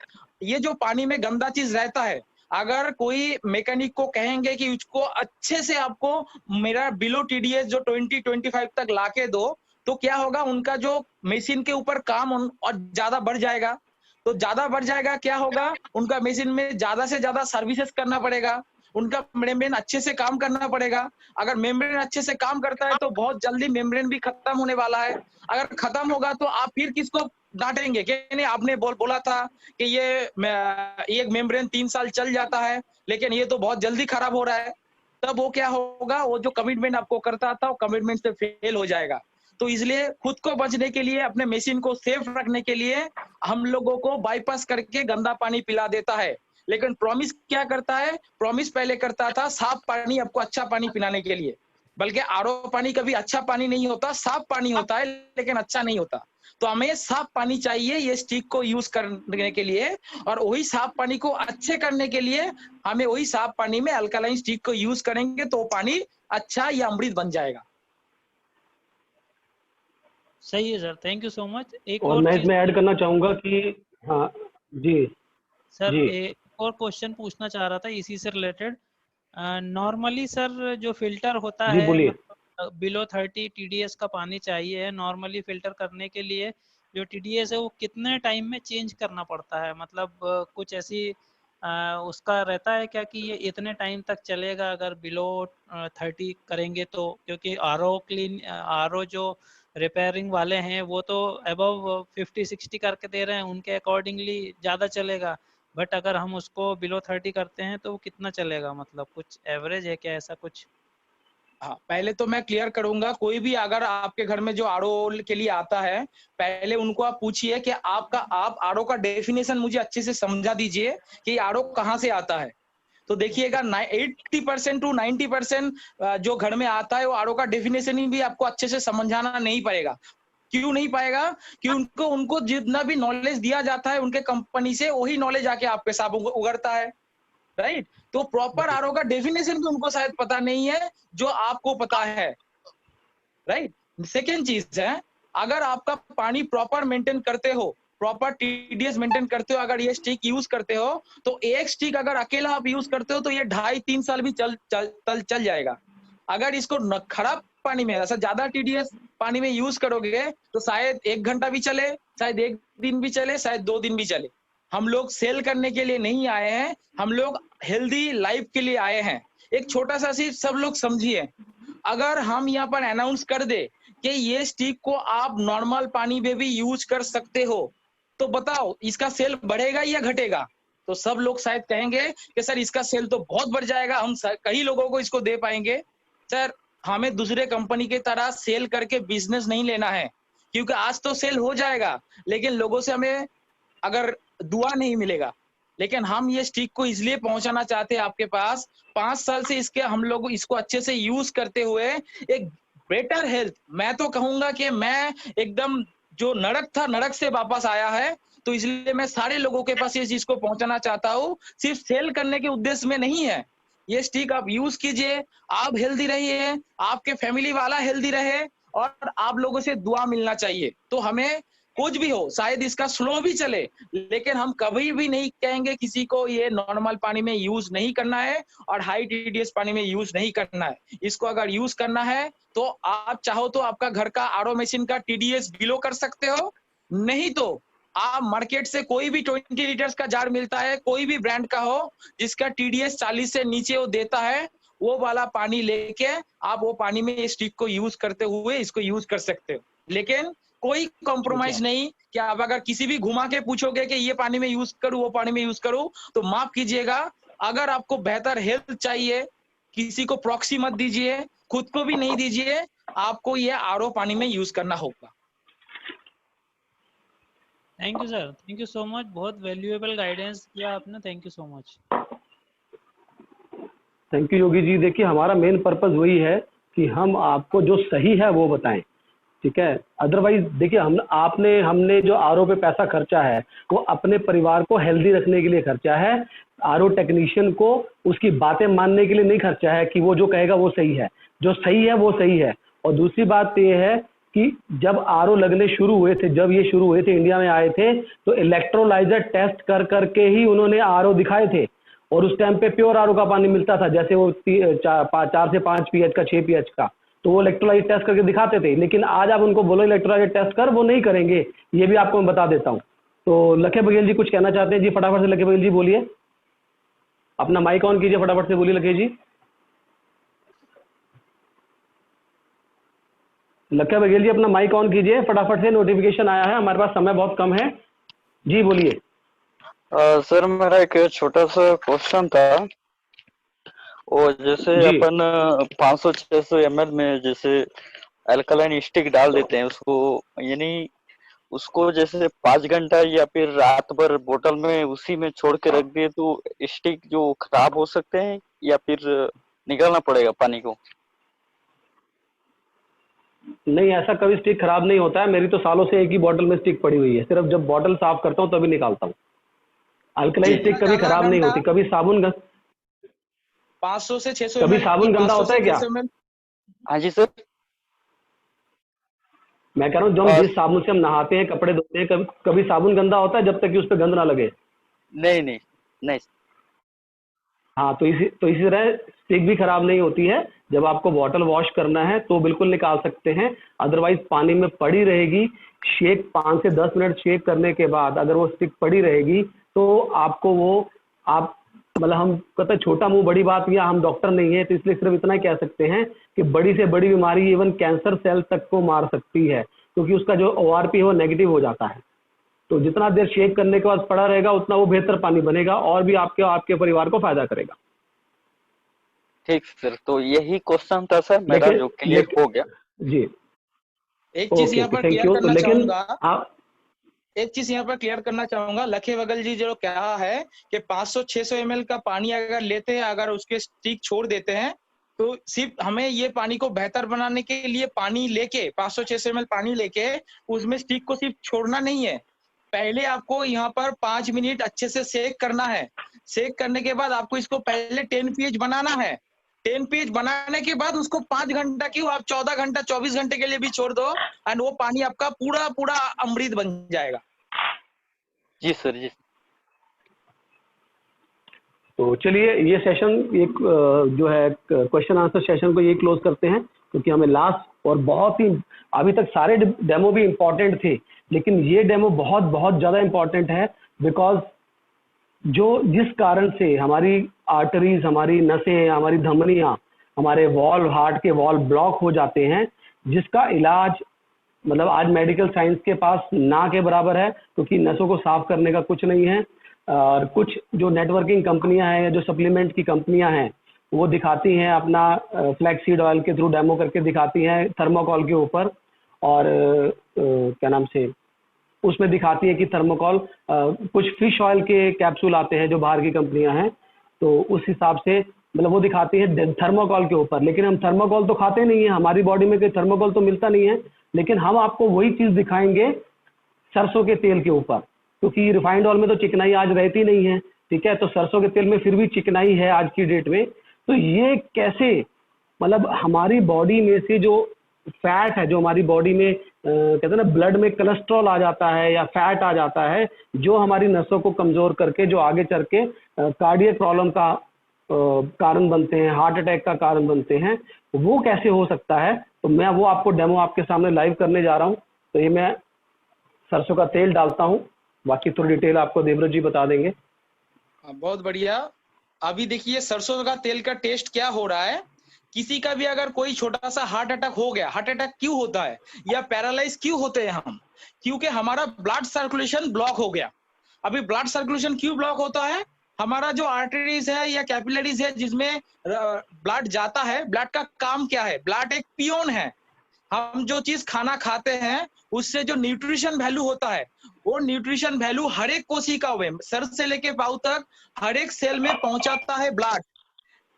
ये जो पानी में गंदा चीज रहता है, अगर कोई मैकेनिक को कहेंगे कि उसको अच्छे से आपको मेरा बिलो टीडीएस जो 20-25 तक लाके दो, तो क्या होगा, उनका जो मशीन के ऊपर काम और ज्यादा बढ़ जाएगा। तो ज्यादा बढ़ जाएगा, क्या होगा, उनका मशीन में ज्यादा से ज्यादा सर्विसेज करना पड़ेगा, उनका मेम्ब्रेन अच्छे से काम करना पड़ेगा। अगर मेम्ब्रेन अच्छे से काम करता है तो बहुत जल्दी मेम्ब्रेन भी खत्म होने वाला है। अगर खत्म होगा तो आप फिर किसको डांटेंगे कि नहीं आपने बोला था कि ये मेम्ब्रेन 3 साल चल जाता है लेकिन ये तो बहुत जल्दी खराब हो रहा है। तब वो क्या होगा, वो जो कमिटमेंट आपको करता था वो कमिटमेंट से फेल हो जाएगा। तो इसलिए खुद को बचने के लिए, अपने मशीन को सेफ रखने के लिए हम लोगों को बाईपास करके गंदा पानी पिला देता है। लेकिन प्रॉमिस क्या करता है, प्रॉमिस पहले करता था साफ पानी, आपको अच्छा पानी पिलाने के लिए। बल्कि आरओ पानी कभी अच्छा पानी नहीं होता, साफ पानी होता है लेकिन अच्छा नहीं होता। तो हमें साफ पानी चाहिए ये स्टिक को यूज करने के लिए, और वही साफ पानी को अच्छे करने के लिए हमें वही साफ पानी में अल्कलाइन स्टिक को यूज करेंगे तो पानी अच्छा या अमृत बन जाएगा। सही है sir, thank you so much. एक और और मैं चीज इसमें ऐड करना चाहूंगा कि हाँ जी सर जी एक और क्वेश्चन पूछना चाह रहा था इसी से रिलेटेड। नॉर्मली सर जो फिल्टर होता जी है बोलिए। मतलब बिलो 30 टीडीएस का पानी चाहिए है नॉर्मली फिल्टर करने के लिए, जो टीडीएस है वो कितने टाइम में चेंज करना पड़ता है? मतलब कुछ ऐसी उसका रहता है क्या कि ये इतने टाइम तक चलेगा अगर बिलो 30 करेंगे तो? क्योंकि आरओ जो रिपेयरिंग वाले हैं वो तो अबव 50-60 करके दे रहे हैं, उनके अकॉर्डिंगली ज़्यादा चलेगा। बट अगर हम उसको बिलो 30 करते हैं तो वो कितना चलेगा? मतलब कुछ एवरेज है क्या ऐसा कुछ? हाँ, पहले तो मैं क्लियर करूंगा, कोई भी अगर आपके घर में जो आरओ के लिए आता है, पहले उनको आप पूछिए कि आप आरओ का डेफिनेशन मुझे अच्छे से समझा दीजिए कि आरओ कहाँ से आता है। तो देखिएगा 80% टू 90% जो घर में आता है वो आरओ का डेफिनेशन ही भी आपको अच्छे से समझाना नहीं पड़ेगा। क्यों नहीं पाएगा? कि उनको उनको जितना भी नॉलेज दिया जाता है उनके कंपनी से, वही नॉलेज आके आपके साथ उगरता है। राइट? तो प्रॉपर आरओ का डेफिनेशन भी उनको शायद पता नहीं है जो आपको पता है। राइट? सेकेंड चीज है, अगर आपका पानी प्रॉपर मेंटेन करते हो, प्रॉपर टीडीएस मेंटेन करते हो, अगर ये स्टिक यूज करते हो, तो एक स्टिक अगर अकेला आप यूज करते हो तो ये 2.5-3 साल भी चल जाएगा। अगर इसको खराब पानी में, ऐसा ज्यादा टीडीएस पानी में यूज करोगे तो शायद 1 घंटा भी चले, शायद 1 दिन भी चले, शायद 2 दिन भी चले। हम लोग सेल करने के लिए नहीं आए हैं, हम लोग हेल्दी लाइफ के लिए आए हैं। एक छोटा सा चीज सब लोग समझिए, अगर हम यहाँ पर अनाउंस कर दे कि ये स्टिक को आप नॉर्मल पानी में भी यूज कर सकते हो, तो बताओ इसका सेल बढ़ेगा या घटेगा? तो सब लोग शायद कहेंगे कि सर इसका सेल तो बहुत बढ़ जाएगा, हम कई लोगों को इसको दे पाएंगे। सर हमें दूसरे कंपनी की तरह सेल करके बिजनेस नहीं लेना है, क्योंकि आज तो सेल हो जाएगा लेकिन लोगों से हमें अगर दुआ नहीं मिलेगा। लेकिन हम ये स्टिक को इसलिए पहुंचाना चाहते हैं आपके पास, 5 साल से इसके हम लोग इसको अच्छे से यूज करते हुए एक बेटर हेल्थ, मैं तो कहूंगा कि मैं एकदम जो नरक था नरक से वापस आया है। तो इसलिए मैं सारे लोगों के पास ये चीज को पहुंचाना चाहता हूँ, सिर्फ सेल करने के उद्देश्य में नहीं है। ये स्टिक आप यूज कीजिए, आप हेल्दी रहिए, आपके फैमिली वाला हेल्दी रहे, और आप लोगों से दुआ मिलना चाहिए। तो हमें कुछ भी हो, शायद इसका स्लो भी चले, लेकिन हम कभी भी नहीं कहेंगे किसी को ये नॉर्मल पानी में यूज नहीं करना है और हाई टीडीएस पानी में यूज नहीं करना है। इसको अगर यूज करना है तो आप चाहो तो आपका घर का आरओ मशीन का टीडीएस बिलो कर सकते हो, नहीं तो आप मार्केट से कोई भी 20 लीटर्स का जार मिलता है, कोई भी ब्रांड का हो, जिसका टीडीएस 40 से नीचे वो देता है, वो वाला पानी लेके आप वो पानी में इस स्टिक को यूज करते हुए इसको यूज कर सकते हो। लेकिन कोई कॉम्प्रोमाइज नहीं कि आप अगर किसी भी घुमा के पूछोगे कि ये पानी में यूज करूं वो पानी में यूज करूं, तो माफ कीजिएगा, अगर आपको बेहतर हेल्थ चाहिए, किसी को प्रॉक्सी मत दीजिए, खुद को भी नहीं दीजिए, आपको ये आरओ पानी में यूज करना होगा। Thank you sir, thank you so much, बहुत वैल्यूएबल गाइडेंस दिया आपने, thank you so much. Thank you Yogi ji. देखिए हमारा मेन पर्पस वही है कि हम आपको जो सही है वो बताएं, ठीक है। अदरवाइज देखिए हमने जो आरओ पे पैसा खर्चा है वो अपने परिवार को हेल्दी रखने के लिए खर्चा है। आरओ टेक्नीशियन को उसकी बातें मानने के लिए नहीं खर्चा है कि वो जो कहेगा वो सही है, जो सही है वो सही है। और दूसरी बात ये है कि जब आरओ लगने शुरू हुए थे, जब ये शुरू हुए थे इंडिया में आए थे, तो इलेक्ट्रोलाइजर टेस्ट कर करके ही उन्होंने आरओ दिखाए थे। और उस टाइम पे प्योर आरओ का पानी मिलता था, जैसे वो 4 से 5 पीएच का, 6 पीएच का, तो वो इलेक्ट्रोलाइट टेस्ट करके दिखाते थे। लेकिन आज आप उनको बोलो इलेक्ट्रोलाइट टेस्ट कर, वो नहीं करेंगे, ये भी आपको मैं बता देता हूँ। तो लखे बघेल जी कुछ कहना चाहते हैं जी? फटाफट से लखे बघेल जी बोलिए, अपना माइक ऑन कीजिए, फटाफट से बोलिए लखे जी। लखे बघेल जी अपना माइक ऑन कीजिए फटाफट से, नोटिफिकेशन आया है, हमारे पास समय बहुत कम है जी, बोलिए। सर मेरा एक छोटा सा क्वेश्चन था, वो जैसे जी अपन 500-600 ml में जैसे अल्कलाइन स्टिक डाल देते हैं उसको, यानी उसको जैसे 5 घंटा या फिर रात भर बोतल में उसी में छोड़ के रख दिए तो स्टिक जो खराब हो सकते हैं या फिर निकालना पड़ेगा पानी को? नहीं, ऐसा कभी स्टिक खराब नहीं होता है। मेरी तो सालों से एक ही बोतल में स्टिक पड़ी हुई है, सिर्फ जब बोतल साफ करता हूँ तभी निकालता हूँ। अल्कलाइन स्टिक कभी खराब नहीं होती। कभी साबुन 500 से 600 कभी ml साबुन गंदा होता है क्या? हाँ जी सर। मैं कह रहा हूँ जो हम जिस साबुन से हम नहाते हैं, कपड़े धोते हैं, कभी साबुन गंदा होता है जब तक कि उस पर गंद ना लगे? नहीं नहीं नहीं। हाँ, तो इसी तरह स्टिक भी खराब नहीं होती है। जब आपको बॉटल वॉश करना है तो बिल्कुल निकाल सकते हैं, अदरवाइज पानी में पड़ी रहेगी। शेक 5 से 10 मिनट शेक करने के बाद अगर वो स्टिक पड़ी रहेगी तो आपको वो आप मतलब हम कहते हैं छोटा मुंह बड़ी बात, या हम डॉक्टर नहीं है तो इसलिए सिर्फ इतना ही कह सकते हैं कि बड़ी से बड़ी बीमारी इवन कैंसर सेल तक को मार सकती है, क्योंकि उसका जो ORP है वो नेगेटिव हो जाता है। तो जितना देर शेक करने के बाद पड़ा रहेगा उतना वो बेहतर पानी बनेगा और भी आपके परिवार को फायदा करेगा। ठीक सर, तो यही क्वेश्चन था सर मेरा जो क्लियर हो गया जी। एक चीज यहाँ पर थैंक क्लियर यू। करना लेकिन चाहूंगा, एक चीज यहाँ पर क्लियर करना चाहूंगा, लखे वगल जी जो कहा है कि 500-600 ml का पानी अगर लेते हैं, अगर उसके स्टिक छोड़ देते हैं, तो सिर्फ हमें ये पानी को बेहतर बनाने के लिए पानी लेके 500-600 ml पानी लेके उसमें स्टिक को सिर्फ छोड़ना नहीं है, पहले आपको यहाँ पर 5 मिनट अच्छे से सेक करना है। सेक करने के बाद आपको इसको पहले 10 pH बनाना है। 10 pH बनाने के बाद उसको 5 घंटा क्यों, आप 14 घंटा 24 घंटे के लिए भी छोड़ दो एंड वो पानी आपका पूरा पूरा अमृत बन जाएगा। जी सर जी। तो चलिए ये सेशन एक जो है क्वेश्चन आंसर सेशन को ये क्लोज करते हैं, क्योंकि हमें लास्ट और बहुत ही अभी तक सारे डेमो भी इम्पोर्टेंट थे, लेकिन ये डेमो बहुत बहुत ज़्यादा इम्पोर्टेंट है, बिकॉज जो जिस कारण से हमारी आर्टरीज, हमारी नसें, हमारी धमनियाँ, हमारे वॉल्व, हार्ट के वॉल्व ब्लॉक हो जाते हैं, जिसका इलाज मतलब आज मेडिकल साइंस के पास ना के बराबर है, क्योंकि नसों को साफ करने का कुछ नहीं है। और कुछ जो नेटवर्किंग कंपनियां हैं या जो सप्लीमेंट की कंपनियां हैं वो दिखाती हैं अपना फ्लैक्सीड ऑयल के थ्रू डेमो करके दिखाती हैं थर्मोकॉल के ऊपर, और क्या नाम से उसमें दिखाती है कि थर्मोकॉल, कुछ फिश ऑयल के कैप्सूल आते हैं जो बाहर की कंपनियां हैं, तो उस हिसाब से मतलब वो दिखाती है थर्मोकॉल के ऊपर। लेकिन हम थर्मोकॉल तो खाते नहीं है, हमारी बॉडी में कोई थर्मोकॉल तो मिलता नहीं है, लेकिन हम आपको वही चीज़ दिखाएंगे सरसों के तेल के ऊपर, क्योंकि रिफाइंड ऑयल में तो चिकनाई आज रहती नहीं है, ठीक है, तो सरसों के तेल में फिर भी चिकनाई है आज की डेट में। तो ये कैसे मतलब हमारी बॉडी में से जो फैट है, जो हमारी बॉडी में कहते हैं ना ब्लड में कोलेस्ट्रॉल आ जाता है या फैट आ जाता है, जो हमारी नसों को कमज़ोर करके जो आगे चल के कार्डियक प्रॉब्लम का कारण बनते हैं, हार्ट अटैक का कारण बनते हैं, वो कैसे हो सकता है। तो मैं वो आपको डेमो आपके सामने लाइव करने जा रहा हूँ। तो ये मैं सरसों का तेल डालता हूँ, बाकी थोड़ी डिटेल आपको देवव्रत जी बता देंगे। बहुत बढ़िया। अभी देखिए सरसों का तेल का टेस्ट क्या हो रहा है। किसी का भी अगर कोई छोटा सा हार्ट अटैक हो गया, हार्ट अटैक क्यों होता है या पैरालाइज क्यों होते हैं हम, क्योंकि हमारा ब्लड सर्कुलेशन ब्लॉक हो गया। अभी ब्लड सर्कुलेशन क्यों ब्लॉक होता है, हमारा जो आर्टरीज है या कैपिलरीज है जिसमें ब्लड जाता है, ब्लड का काम क्या है, ब्लड एक पियोन है। हम जो चीज खाना खाते हैं उससे जो न्यूट्रिशन वैल्यू होता है, वो न्यूट्रिशन वैल्यू हर एक कोशिका में सर से लेके पाँव तक हर एक सेल में पहुंचाता है ब्लड,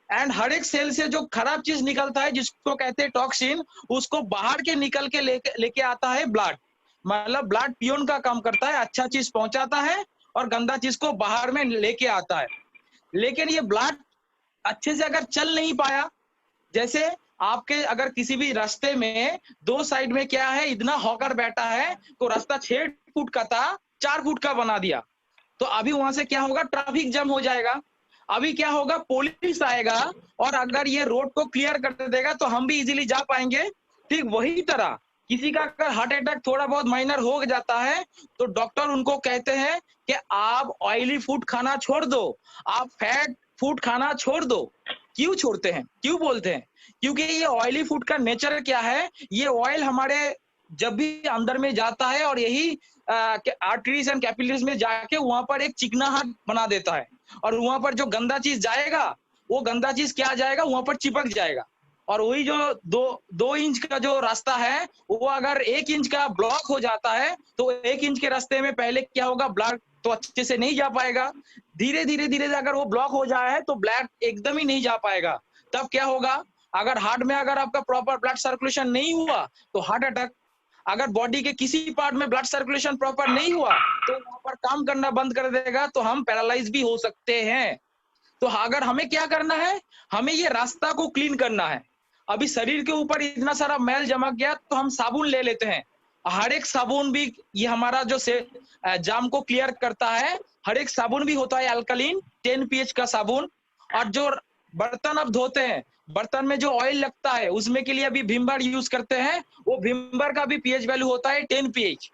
एंड हर एक सेल से जो खराब चीज निकलता है जिसको कहते हैं टॉक्सिन, उसको बाहर के निकल के लेके आता है ब्लड। मतलब ब्लड पियोन का काम करता है, अच्छा चीज पहुंचाता है और गंदा चीज को बाहर में लेके आता है। लेकिन ये ब्लड अच्छे से अगर चल नहीं पाया, जैसे आपके अगर किसी भी रास्ते में दो साइड में क्या है, इतना हॉकर बैठा है तो रास्ता 6 फुट का था 4 फुट का बना दिया, तो अभी वहां से क्या होगा, ट्रैफिक जैम हो जाएगा। अभी क्या होगा, पुलिस आएगा और अगर ये रोड को क्लियर कर देगा तो हम भी इजीली जा पाएंगे। ठीक वही तरह किसी का अगर हार्ट अटैक थोड़ा बहुत माइनर हो जाता है तो डॉक्टर उनको कहते हैं कि आप ऑयली फूड खाना छोड़ दो, आप फैट फूड खाना छोड़ दो। क्यों छोड़ते हैं, क्यों बोलते हैं, क्योंकि ये ऑयली फूड का नेचर क्या है, ये ऑयल हमारे जब भी अंदर में जाता है और यही आर्टरीज एंड कैपिलरीज में जाके वहां पर एक चिकनाहट बना देता है, और वहां पर जो गंदा चीज जाएगा वो गंदा चीज क्या जाएगा, वहां पर चिपक जाएगा। और वही जो 2 इंच का जो रास्ता है वो अगर 1 इंच का ब्लॉक हो जाता है तो 1 इंच के रास्ते में पहले क्या होगा, ब्लड तो अच्छे से नहीं जा पाएगा। धीरे धीरे अगर वो ब्लॉक हो जाए तो ब्लड एकदम ही नहीं जा पाएगा। तब क्या होगा, अगर हार्ट में अगर आपका प्रॉपर ब्लड सर्कुलेशन नहीं हुआ तो हार्ट अटैक, अगर बॉडी के किसी पार्ट में ब्लड सर्कुलेशन प्रॉपर नहीं हुआ तो वहां पर काम करना बंद कर देगा, तो हम पैरालाइज भी हो सकते हैं। तो अगर हमें क्या करना है, हमें ये रास्ता को क्लीन करना है। अभी शरीर के ऊपर इतना सारा मैल जमा गया तो हम साबुन ले लेते हैं, हर एक साबुन भी ये हमारा जो से जाम को क्लियर करता है। हर एक साबुन भी होता है अल्कलीन 10 pH का साबुन। और जो बर्तन अब धोते हैं, बर्तन में जो ऑयल लगता है उसमें के लिए अभी विम बार यूज करते हैं, वो विम बार का भी pH वैल्यू होता है 10 pH।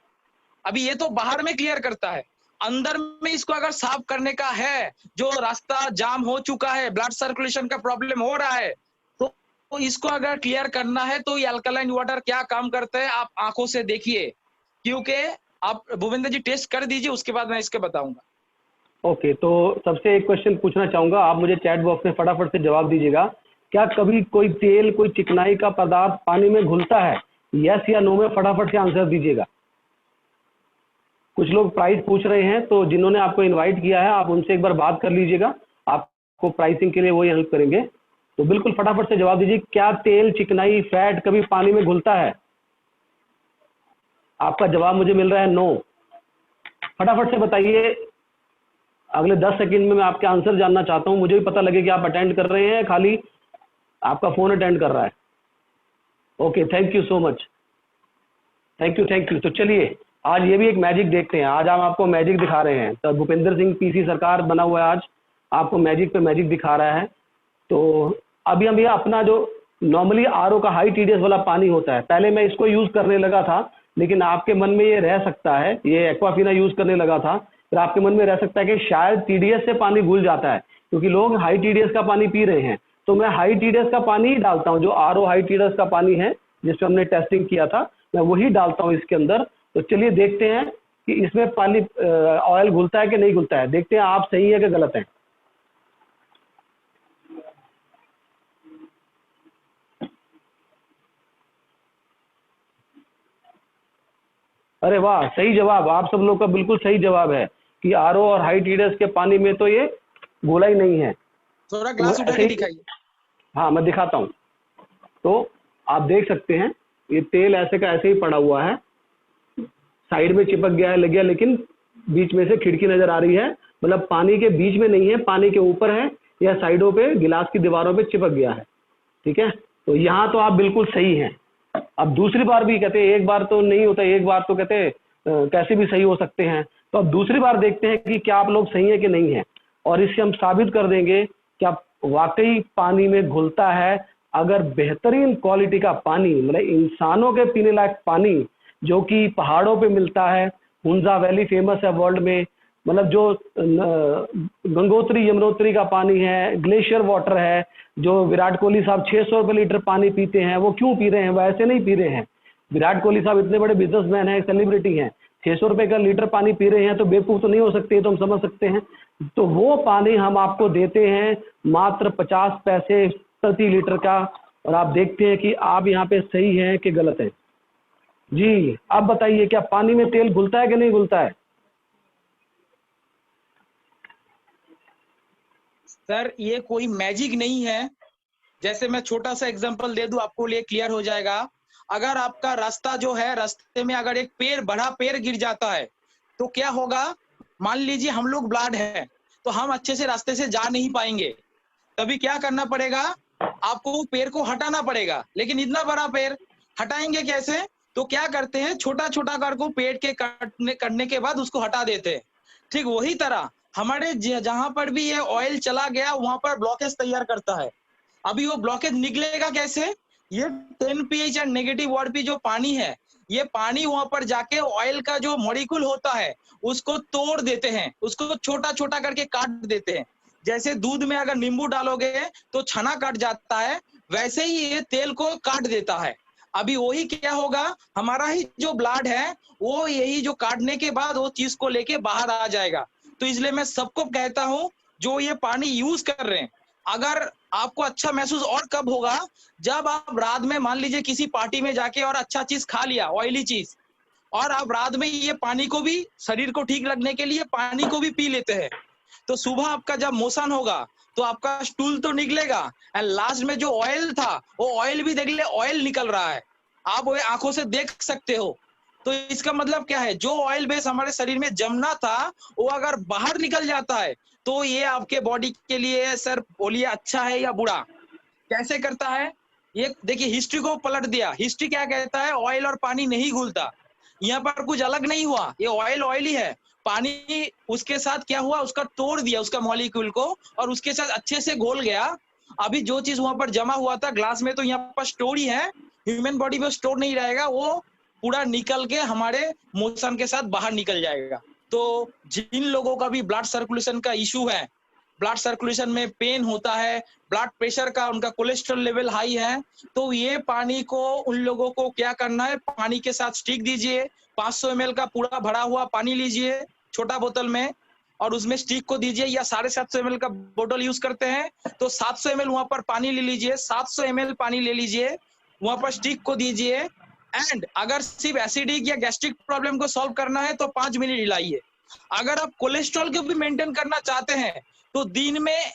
अभी ये तो बाहर में क्लियर करता है, अंदर में इसको अगर साफ करने का है, जो रास्ता जाम हो चुका है, ब्लड सर्कुलेशन का प्रॉब्लम हो रहा है, तो इसको अगर क्लियर करना है तो ये अल्कलाइन वाटर क्या काम करता है आप आंखों से देखिए। क्योंकि आप भूपेंद्र जी टेस्ट कर दीजिए, उसके बाद मैं इसके बताऊंगा। ओके, तो सबसे एक क्वेश्चन पूछना चाहूंगा, आप मुझे चैट बॉक्स में फटाफट से जवाब दीजिएगा। क्या कभी कोई तेल, कोई चिकनाई का पदार्थ पानी में घुलता है? यस या नो में फटाफट से आंसर दीजिएगा। कुछ लोग प्राइस पूछ रहे हैं, तो जिन्होंने आपको इनवाइट किया है आप उनसे एक बार बात कर लीजिएगा, आपको प्राइसिंग के लिए वही हेल्प करेंगे। तो बिल्कुल फटाफट से जवाब दीजिए, क्या तेल, चिकनाई, फैट कभी पानी में घुलता है? आपका जवाब मुझे मिल रहा है नो। फटाफट से बताइए, अगले 10 सेकंड में मैं आपके आंसर जानना चाहता हूं। मुझे भी पता लगे कि आप अटेंड कर रहे हैं, खाली आपका फोन अटेंड कर रहा है। Okay, thank you so much, thank you. तो चलिए आज ये भी एक मैजिक देखते हैं। आज हम आपको मैजिक दिखा रहे हैं। तो भूपेंद्र सिंह पीसी सरकार बना हुआ है, आज आपको मैजिक पे मैजिक दिखा रहा है। तो अभी हम ये अपना जो नॉर्मली आरओ का हाई टीडीएस वाला पानी होता है, पहले मैं इसको यूज करने लगा था, लेकिन आपके मन में ये रह सकता है, ये एक्वाफिना यूज करने लगा था, फिर आपके मन में रह सकता है कि शायद टीडीएस से पानी घुल जाता है, क्योंकि लोग हाई टीडीएस का पानी पी रहे हैं। तो मैं हाई टीडीएस का पानी ही डालता हूँ, जो आरओ हाई टीडीएस का पानी है जिसपे हमने टेस्टिंग किया था, मैं वही डालता हूँ इसके अंदर। तो चलिए देखते हैं कि इसमें पानी ऑयल घुलता है कि नहीं घुलता है। देखते हैं आप सही है कि गलत है। अरे वाह, सही जवाब, आप सब लोग का बिल्कुल सही जवाब है कि आरओ और हाई टीडीएस के पानी में तो ये घोला ही नहीं है। थोड़ा ग्लास उठा के दिखाइए। हाँ, मैं दिखाता हूँ। तो आप देख सकते हैं ये तेल ऐसे का ऐसे ही पड़ा हुआ है, साइड में चिपक गया है, लग गया, लेकिन बीच में से खिड़की नजर आ रही है, मतलब पानी के बीच में नहीं है, पानी के ऊपर है या साइडों पे गिलास की दीवारों पे चिपक गया है। ठीक है, तो यहाँ तो आप बिल्कुल सही हैं। अब दूसरी बार भी कहते हैं, एक बार तो नहीं होता, एक बार तो कहते हैं कैसे भी सही हो सकते हैं। तो अब दूसरी बार देखते हैं कि क्या आप लोग सही है कि नहीं है, और इससे हम साबित कर देंगे कि आप वाकई पानी में घुलता है। अगर बेहतरीन क्वालिटी का पानी, मतलब इंसानों के पीने लायक पानी, जो कि पहाड़ों पे मिलता है, हुंजा वैली फेमस है वर्ल्ड में, मतलब जो गंगोत्री यमुनोत्री का पानी है, ग्लेशियर वाटर है, जो विराट कोहली साहब 600 रुपये लीटर पानी पीते हैं, वो क्यों पी रहे हैं? वैसे नहीं पी रहे हैं। विराट कोहली साहब इतने बड़े बिजनेसमैन हैं, सेलिब्रिटी हैं, 600 रुपये का लीटर पानी पी रहे हैं, तो बेवकूफ़ तो नहीं हो सकते, तो हम समझ सकते हैं। तो वो पानी हम आपको देते हैं मात्र 50 पैसे प्रति लीटर का, और आप देखते हैं कि आप यहाँ पे सही हैं कि गलत है। जी, आप बताइए, क्या पानी में तेल घुलता है कि नहीं घुलता है? सर ये कोई मैजिक नहीं है। जैसे मैं छोटा सा एग्जांपल दे दूं, आपको लिए क्लियर हो जाएगा। अगर आपका रास्ता जो है, रास्ते में अगर एक पेड़, बड़ा पेड़ गिर जाता है तो क्या होगा? मान लीजिए हम लोग ब्लाड है, तो हम अच्छे से रास्ते से जा नहीं पाएंगे। तभी क्या करना पड़ेगा? आपको पेड़ को हटाना पड़ेगा। लेकिन इतना बड़ा पेड़ हटाएंगे कैसे? तो क्या करते हैं, छोटा छोटा कर को पेड़ के करने के बाद उसको हटा देते हैं। ठीक वही तरह हमारे जहां पर भी ये ऑयल चला गया, वहां पर ब्लॉकेज तैयार करता है। अभी वो ब्लॉकेज निकलेगा कैसे? ये 10 pH एंड नेगेटिव वाट पे जो पानी है, ये पानी वहां पर जाके ऑयल का जो मॉलिक्यूल होता है उसको तोड़ देते हैं, उसको छोटा छोटा करके काट देते हैं। जैसे दूध में अगर नींबू डालोगे तो छना कट जाता है, वैसे ही ये तेल को काट देता है। अभी वही क्या होगा, हमारा ही जो ब्लड है वो यही जो काटने के बाद वो चीज को लेके बाहर आ जाएगा। तो इसलिए मैं सबको कहता हूँ जो ये पानी यूज कर रहे हैं, अगर आपको अच्छा महसूस और कब होगा? जब आप रात में मान लीजिए किसी पार्टी में जाके और अच्छा चीज खा लिया, ऑयली चीज, और आप रात में ये पानी को भी, शरीर को ठीक लगने के लिए पानी को भी पी लेते हैं, तो सुबह आपका जब मोशन होगा तो आपका स्टूल तो निकलेगा, एंड लास्ट में जो ऑयल था वो ऑयल भी देख ले, ऑयल निकल रहा है, आप वो आंखों से देख सकते हो। तो इसका मतलब क्या है? जो ऑयल बेस हमारे शरीर में जमना था वो अगर बाहर निकल जाता है तो ये आपके बॉडी के लिए, सर बोलिए, अच्छा है या बुरा? कैसे करता है ये देखिए, हिस्ट्री को पलट दिया। हिस्ट्री क्या कहता है? ऑयल और पानी नहीं घुलता। यहाँ पर कुछ अलग नहीं हुआ, ये ऑयल ही है। पानी उसके साथ क्या हुआ, उसका तोड़ दिया उसका मॉलिक्यूल को और उसके साथ अच्छे से घोल गया। अभी जो चीज वहां पर जमा हुआ था ग्लास में तो यहाँ पर स्टोर ही है, ह्यूमन बॉडी में स्टोर नहीं रहेगा, वो पूरा निकल के हमारे मोशन के साथ बाहर निकल जाएगा। तो जिन लोगों का भी ब्लड सर्कुलेशन का इशू है, ब्लड सर्कुलेशन में पेन होता है, ब्लड प्रेशर का, उनका कोलेस्ट्रॉल लेवल हाई है, तो ये पानी को उन लोगों को क्या करना है, पानी के साथ स्टिक दीजिए। 500 ml का पूरा भरा हुआ पानी लीजिए छोटा बोतल में और उसमें स्टिक को दीजिए, या 750 ml का बोतल यूज करते हैं तो 700 ml वहां पर पानी ले लीजिए, 700 ml पानी ले लीजिए, वहां पर स्टिक को दीजिए। एंड अगर सिर्फ एसिडिक या गैस्ट्रिक प्रॉब्लम को सॉल्व करना है तो 5 मिनट हिलाइए। अगर आप कोलेस्ट्रॉल को भी मेंटेन करना चाहते हैं तो दिन में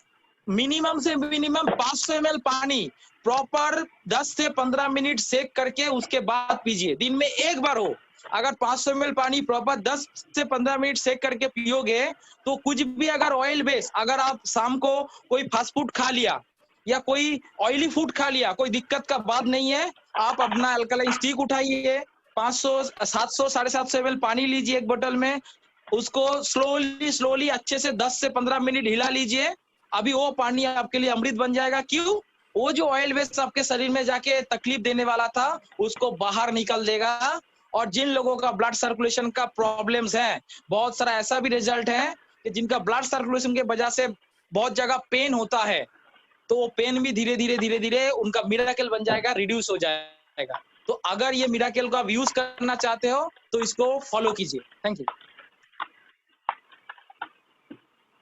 मिनिमम से मिनिमम 500 ml पानी प्रॉपर 10 से 15 मिनट सेक करके उसके बाद पीजिए। दिन में एक बार हो, अगर 500 ml पानी प्रॉपर 10 से 15 मिनट सेक करके पियोगे तो कुछ भी, अगर ऑयल बेस, अगर आप शाम को कोई फास्ट फूड खा लिया या कोई ऑयली फूड खा लिया, कोई दिक्कत का बात नहीं है। आप अपना अल्कलाइन स्टिक उठाइए, 500 700 750 ml पानी लीजिए एक बोतल में, उसको स्लोली अच्छे से 10 से 15 मिनट हिला लीजिए। अभी वो पानी आपके लिए अमृत बन जाएगा। क्यों? वो जो ऑयल वेस्ट आपके शरीर में जाके तकलीफ देने वाला था उसको बाहर निकल देगा। और जिन लोगों का ब्लड सर्कुलेशन का प्रॉब्लम्स है, बहुत सारा ऐसा भी रिजल्ट है कि जिनका ब्लड सर्कुलेशन के वजह से बहुत जगह पेन होता है, तो वो पेन भी धीरे धीरे उनका मिराकल बन जाएगा, रिड्यूस हो जाएगा। तो अगर ये मिराकल को आप यूज करना चाहते हो तो इसको फॉलो कीजिए। Thank you.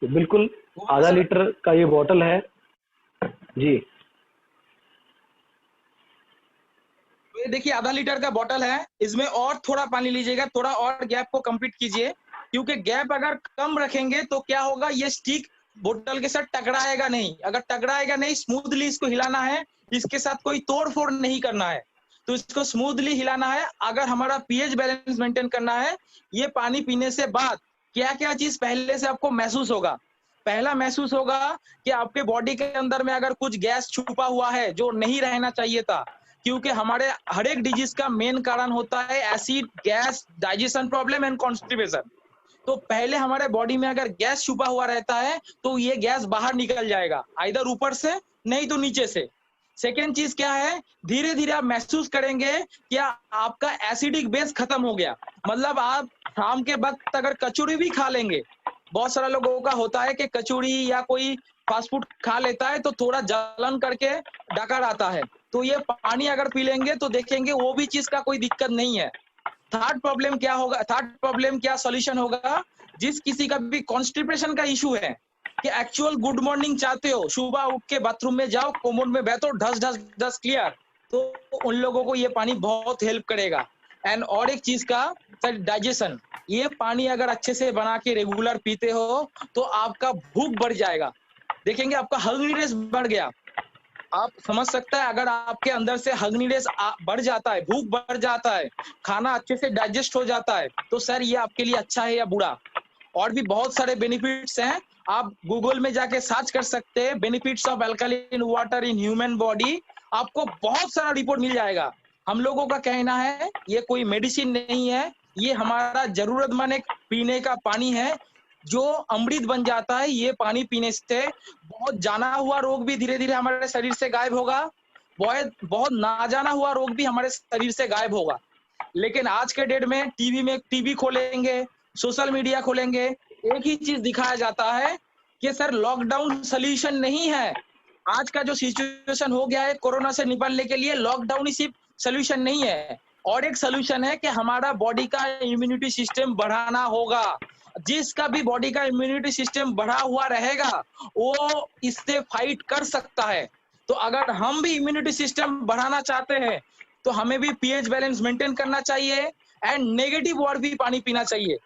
बिल्कुल, आधा लीटर का ये बॉटल है जी। ये देखिए आधा लीटर का बॉटल है, इसमें और थोड़ा पानी लीजिएगा, थोड़ा और गैप को कंप्लीट कीजिए, क्योंकि गैप अगर कम रखेंगे तो क्या होगा, ये स्टिक बोतल के साथ टकराएगा नहीं। अगर टकराएगा नहीं, स्मूथली इसको हिलाना है, इसके साथ कोई तोड़ फोड़ नहीं करना है, तो इसको स्मूथली हिलाना है। अगर हमारा पीएच बैलेंस मेंटेन करना है, ये पानी पीने से बाद क्या क्या चीज पहले से आपको महसूस होगा। पहला महसूस होगा कि आपके बॉडी के अंदर में अगर कुछ गैस छुपा हुआ है जो नहीं रहना चाहिए था, क्योंकि हमारे हर एक डिजीज का मेन कारण होता है acid, gas, digestion problem and constipation. तो पहले हमारे बॉडी में अगर गैस छुपा हुआ रहता है तो ये गैस बाहर निकल जाएगा, आइदर ऊपर से नहीं तो नीचे से। सेकेंड चीज क्या है, धीरे धीरे आप महसूस करेंगे कि आपका एसिडिक बेस खत्म हो गया। मतलब आप शाम के वक्त अगर कचौड़ी भी खा लेंगे, बहुत सारा लोगों का होता है कि कचौड़ी या कोई फास्ट फूड खा लेता है तो थोड़ा जलन करके डकार आता है, तो ये पानी अगर पी लेंगे तो देखेंगे वो भी चीज का कोई दिक्कत नहीं है। थर्ड प्रॉब्लम क्या होगा, थर्ड प्रॉब्लम क्या सॉल्यूशन होगा, जिस किसी का भी कॉन्स्टिपेशन का इशू है कि एक्चुअल गुड मॉर्निंग चाहते हो, सुबह उठ के बाथरूम में जाओ, कोमोड में बैठो, ढस ढस ढस क्लियर, तो उन लोगों को ये पानी बहुत हेल्प करेगा। एंड और एक चीज का सर, डाइजेशन, ये पानी अगर अच्छे से बना के रेगुलर पीते हो तो आपका भूख बढ़ जाएगा, देखेंगे आपका हंग्रीनेस बढ़ गया। आप समझ सकता है, अगर आपके अंदर से हंग्रीनेस बढ़ जाता है, भूख बढ़ जाता है, खाना अच्छे से डाइजेस्ट हो जाता है, तो सर ये आपके लिए अच्छा है या बुरा। और भी बहुत सारे बेनिफिट्स हैं, आप गूगल में जाके सर्च कर सकते हैं, benefits of alkaline water in human body, आपको बहुत सारा रिपोर्ट मिल जाएगा। हम लोगों का कहना है ये कोई मेडिसिन नहीं है, ये हमारा जरूरतमंद एक पीने का पानी है जो अमृत बन जाता है। ये पानी पीने से बहुत जाना हुआ रोग भी धीरे धीरे हमारे शरीर से गायब होगा, बहुत ना जाना हुआ रोग भी हमारे शरीर से गायब होगा। लेकिन आज के डेट में टीवी खोलेंगे, सोशल मीडिया खोलेंगे, एक ही चीज दिखाया जाता है कि सर लॉकडाउन सोल्यूशन नहीं है। आज का जो सिचुएशन हो गया है कोरोना से निपटने के लिए, लॉकडाउन ही सिर्फ सोल्यूशन नहीं है, और एक सोल्यूशन है कि हमारा बॉडी का इम्यूनिटी सिस्टम बढ़ाना होगा। जिसका भी बॉडी का इम्यूनिटी सिस्टम बढ़ा हुआ रहेगा वो इससे फाइट कर सकता है। तो अगर हम भी इम्यूनिटी सिस्टम बढ़ाना चाहते हैं तो हमें भी पीएच बैलेंस मेंटेन करना चाहिए एंड नेगेटिव ओआरपी पानी पीना चाहिए।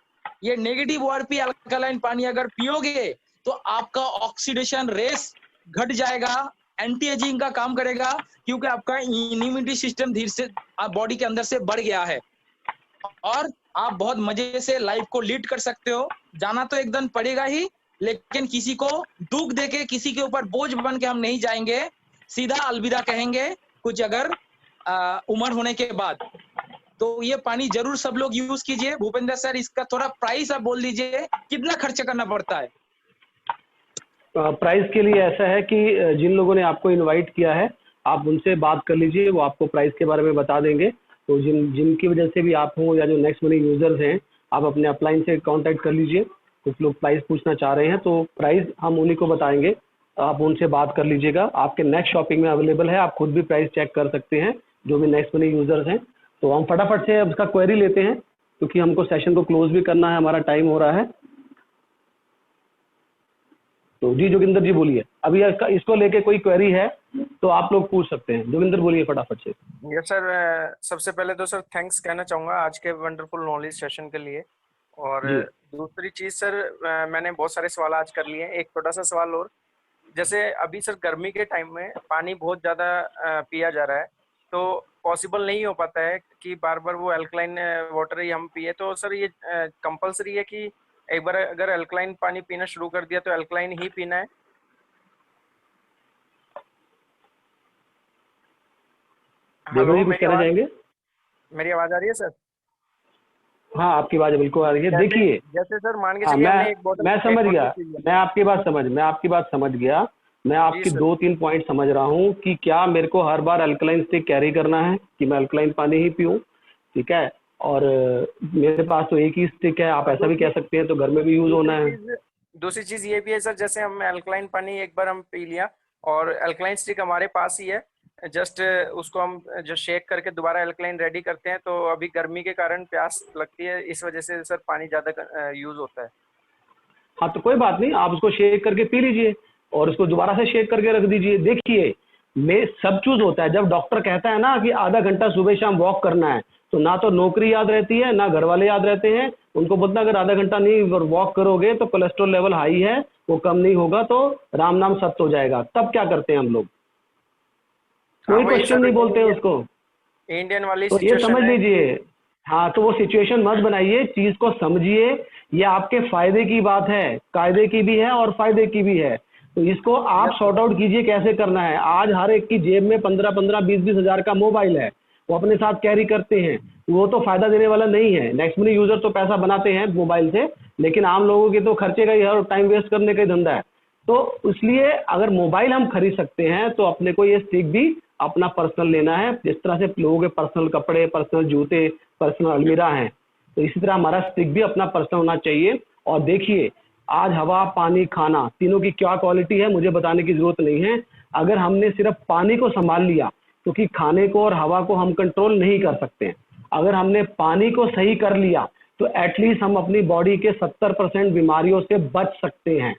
ये नेगेटिव ओआरपी अल्कलाइन पानी अगर पियोगे तो आपका ऑक्सीडेशन रेस घट जाएगा, एंटी एजिंग का काम करेगा, क्योंकि आपका इम्यूनिटी सिस्टम धीरे से बॉडी के अंदर से बढ़ गया है, और आप बहुत मजे से लाइफ को लीड कर सकते हो। जाना तो एकदम पड़ेगा ही, लेकिन किसी को दुख देके, किसी के ऊपर बोझ बन के हम नहीं जाएंगे, सीधा अलविदा कहेंगे कुछ अगर उम्र होने के बाद। तो ये पानी जरूर सब लोग यूज कीजिए। भूपेंद्र सर, इसका थोड़ा प्राइस आप बोल दीजिए, कितना खर्च करना पड़ता है? प्राइस के लिए ऐसा है कि जिन लोगों ने आपको इनवाइट किया है आप उनसे बात कर लीजिए, वो आपको प्राइस के बारे में बता देंगे। तो जिनकी वजह से भी आप हो या जो नेक्स्ट मनी यूजर्स हैं, आप अपने अपलाइन से कांटेक्ट कर लीजिए। कुछ लोग प्राइस पूछना चाह रहे हैं तो प्राइस हम उन्हीं को बताएंगे, आप उनसे बात कर लीजिएगा। आपके नेक्स्ट शॉपिंग में अवेलेबल है, आप खुद भी प्राइस चेक कर सकते हैं जो भी नेक्स्ट मनी यूजर्स हैं। तो हम फटाफट से उसका क्वेरी लेते हैं क्योंकि हमको सेशन को क्लोज भी करना है, हमारा टाइम हो रहा है। तो जी जोगिंदर जी बोलिए, अभी इसको लेके कोई क्वेरी है तो आप लोग पूछ सकते हैं। जोगिंदर बोलिए फटाफट से। यस सर, सबसे पहले तो सर थैंक्स कहना चाहूँगा आज के वंडरफुल नॉलेज सेशन के लिए। और जी। दूसरी चीज़ सर, मैंने बहुत सारे सवाल आज कर लिए हैं। एक छोटा सा सवाल और, जैसे अभी सर गर्मी के टाइम में पानी बहुत ज़्यादा पिया जा रहा है, तो पॉसिबल नहीं हो पाता है कि बार बार वो अल्कलाइन वाटर ही हम पिए। तो सर ये कंपलसरी है कि एक बार अगर अल्कलाइन पानी पीना शुरू कर दिया तो अल्कलाइन ही पीना है? देवराज जी कुछ कहना चाहेंगे? मेरी आवाज आ रही है सर? हाँ आपकी आवाज बिल्कुल आ रही है। देखिए जैसे सर मान के हाँ, चलिए हमने एक बोतल, मैं समझ गया, मैं आपकी बात समझ गया। मैं आपकी 2-3 पॉइंट समझ रहा हूँ कि क्या मेरे को हर बार अल्कलाइन स्टिक कैरी करना है कि मैं अल्कलाइन पानी ही पीऊँ, ठीक है। और मेरे पास तो एक ही स्टिक है, आप ऐसा भी कह सकते हैं, तो घर में भी यूज होना है। दूसरी चीज ये भी है सर, जैसे हम अल्कलाइन पानी एक बार हम पी लिया और अल्कलाइन स्टिक हमारे पास ही है, जस्ट उसको हम जो शेक करके दोबारा अल्कलाइन रेडी करते हैं, तो अभी गर्मी के कारण प्यास लगती है, इस वजह से सर पानी ज्यादा यूज होता है। हाँ तो कोई बात नहीं, आप उसको शेक करके पी लीजिए और उसको दोबारा से शेक करके रख दीजिए। देखिए में सब चूज होता है। जब डॉक्टर कहता है ना कि आधा घंटा सुबह शाम वॉक करना है, तो ना तो नौकरी याद रहती है ना घर वाले याद रहते हैं। उनको बोलता अगर आधा घंटा नहीं वॉक करोगे तो कोलेस्ट्रॉल लेवल हाई है, वो कम नहीं होगा, तो राम नाम सत्य हो जाएगा। तब क्या करते हैं हम लोग? कोई क्वेश्चन नहीं बोलते हैं उसको। इंडियन वाली तो ये समझ लीजिए। हाँ तो वो सिचुएशन मत बनाइए, चीज को समझिए। ये आपके फायदे की बात है, कायदे की भी है और फायदे की भी है। तो इसको आप सॉर्ट आउट कीजिए कैसे करना है। आज हर एक की जेब में 15-15, 20-20 हजार का मोबाइल है, वो अपने साथ कैरी करते हैं। वो तो फायदा देने वाला नहीं है। नेक्स्ट मनी यूजर तो पैसा बनाते हैं मोबाइल से, लेकिन आम लोगों के तो खर्चे का ही और टाइम वेस्ट करने का ही धंधा है। तो इसलिए अगर मोबाइल हम खरीद सकते हैं तो अपने को ये स्टिक भी अपना पर्सनल लेना है। जिस तरह से लोगों के पर्सनल कपड़े, पर्सनल जूते, पर्सनल अलमीरा हैं, तो इसी तरह हमारा स्टिक भी अपना पर्सनल होना चाहिए। और देखिए आज हवा, पानी, खाना तीनों की क्या क्वालिटी है मुझे बताने की जरूरत नहीं है। अगर हमने सिर्फ पानी को संभाल लिया, क्योंकि खाने को और हवा को हम कंट्रोल नहीं कर सकते हैं, अगर हमने पानी को सही कर लिया तो एटलीस्ट हम अपनी बॉडी के 70% बीमारियों से बच सकते हैं,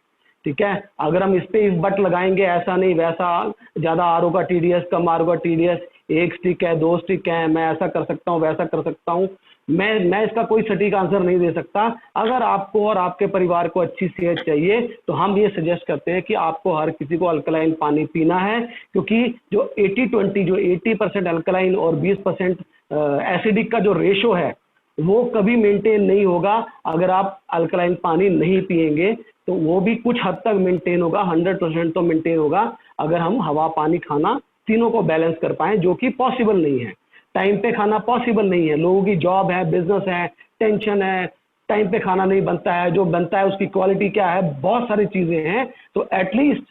ठीक है। अगर हम इस पे इस बट लगाएंगे ऐसा नहीं वैसा, ज्यादा आर का टीडीएस, कम आर का टीडीएस, एक स्टिक है, 2 स्टिक है, मैं ऐसा कर सकता हूँ, वैसा कर सकता हूँ, मैं इसका कोई सटीक आंसर नहीं दे सकता। अगर आपको और आपके परिवार को अच्छी सेहत चाहिए तो हम ये सजेस्ट करते हैं कि आपको हर किसी को अल्कलाइन पानी पीना है, क्योंकि जो 80-20, जो 80% अल्कलाइन और 20% एसिडिक का जो रेशो है वो कभी मेंटेन नहीं होगा। अगर आप अल्कलाइन पानी नहीं पिएंगे तो वो भी कुछ हद तक मेंटेन होगा, 100% तो मेंटेन होगा अगर हम हवा, पानी, खाना तीनों को बैलेंस कर पाए, जो कि पॉसिबल नहीं है। टाइम पे खाना पॉसिबल नहीं है। लोगों की जॉब है, बिजनेस है, टेंशन है, टाइम पे खाना नहीं बनता है, जो बनता है उसकी क्वालिटी क्या है, बहुत सारी चीजें हैं। तो एटलीस्ट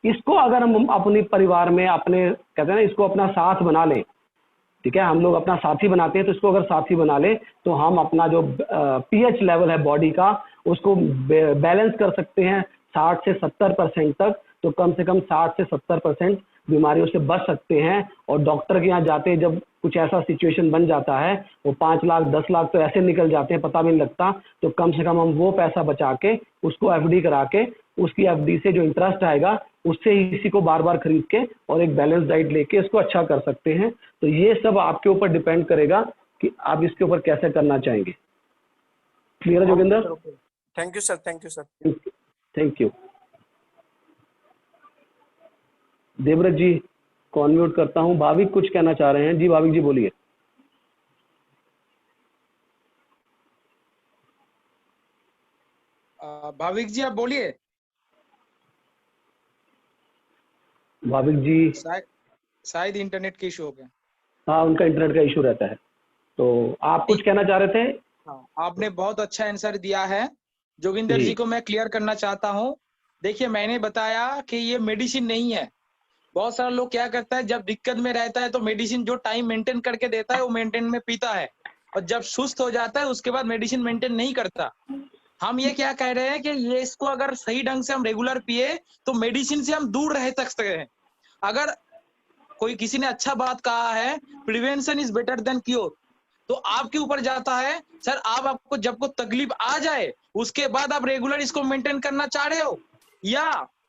इसको अगर हम अपने परिवार में अपने कहते हैं ना इसको अपना साथ बना लें, ठीक है, हम लोग अपना साथी बनाते हैं, तो इसको अगर साथी बना ले तो हम अपना जो पीएच लेवल है बॉडी का उसको बैलेंस कर सकते हैं 60 से 70% तक। तो कम से कम 60 से 70% बीमारियों से बच सकते हैं। और डॉक्टर के यहाँ जाते हैं जब कुछ ऐसा सिचुएशन बन जाता है, वो 5 लाख 10 लाख तो ऐसे निकल जाते हैं, पता भी नहीं लगता। तो कम से कम हम वो पैसा बचा के उसको एफडी करा के, उसकी एफडी से जो इंटरेस्ट आएगा उससे ही इसी को बार बार खरीद के और एक बैलेंस डाइट लेके इसको अच्छा कर सकते हैं। तो ये सब आपके ऊपर डिपेंड करेगा कि आप इसके ऊपर कैसे करना चाहेंगे। क्लियर है Joginder? Thank you sir, thank you sir, thank you. Devvrat ji को अनम्यूट करता हूँ। भाविक कुछ कहना चाह रहे हैं। जी भाविक जी बोलिए। भाविक जी आप बोलिए। भाविक जी शायद इंटरनेट का इशू हो गया। हाँ उनका इंटरनेट का इशू रहता है। तो आप कुछ कहना चाह रहे थे? हाँ, आपने बहुत अच्छा आंसर दिया है। जोगिंदर जी को मैं क्लियर करना चाहता हूँ। देखिए, मैंने बताया कि ये मेडिसिन नहीं है। बहुत सारे लोग क्या करता है, जब दिक्कत में रहता है तो मेडिसिन जो टाइम मेंटेन करके देता है वो मेंटेन में पीता है, और जब सुस्त हो जाता है उसके बाद मेडिसिन मेंटेन नहीं करता। हम ये क्या कह रहे हैं कि ये इसको अगर सही ढंग से हम रेगुलर पिए तो मेडिसिन से हम दूर रह सकते हैं। अगर कोई किसी ने अच्छा बात कहा है, prevention is better than cure, तो आपके ऊपर जाता है सर, आपको जब को तकलीफ आ जाए उसके बाद आप रेगुलर इसको मेंटेन करना चाह रहे हो, या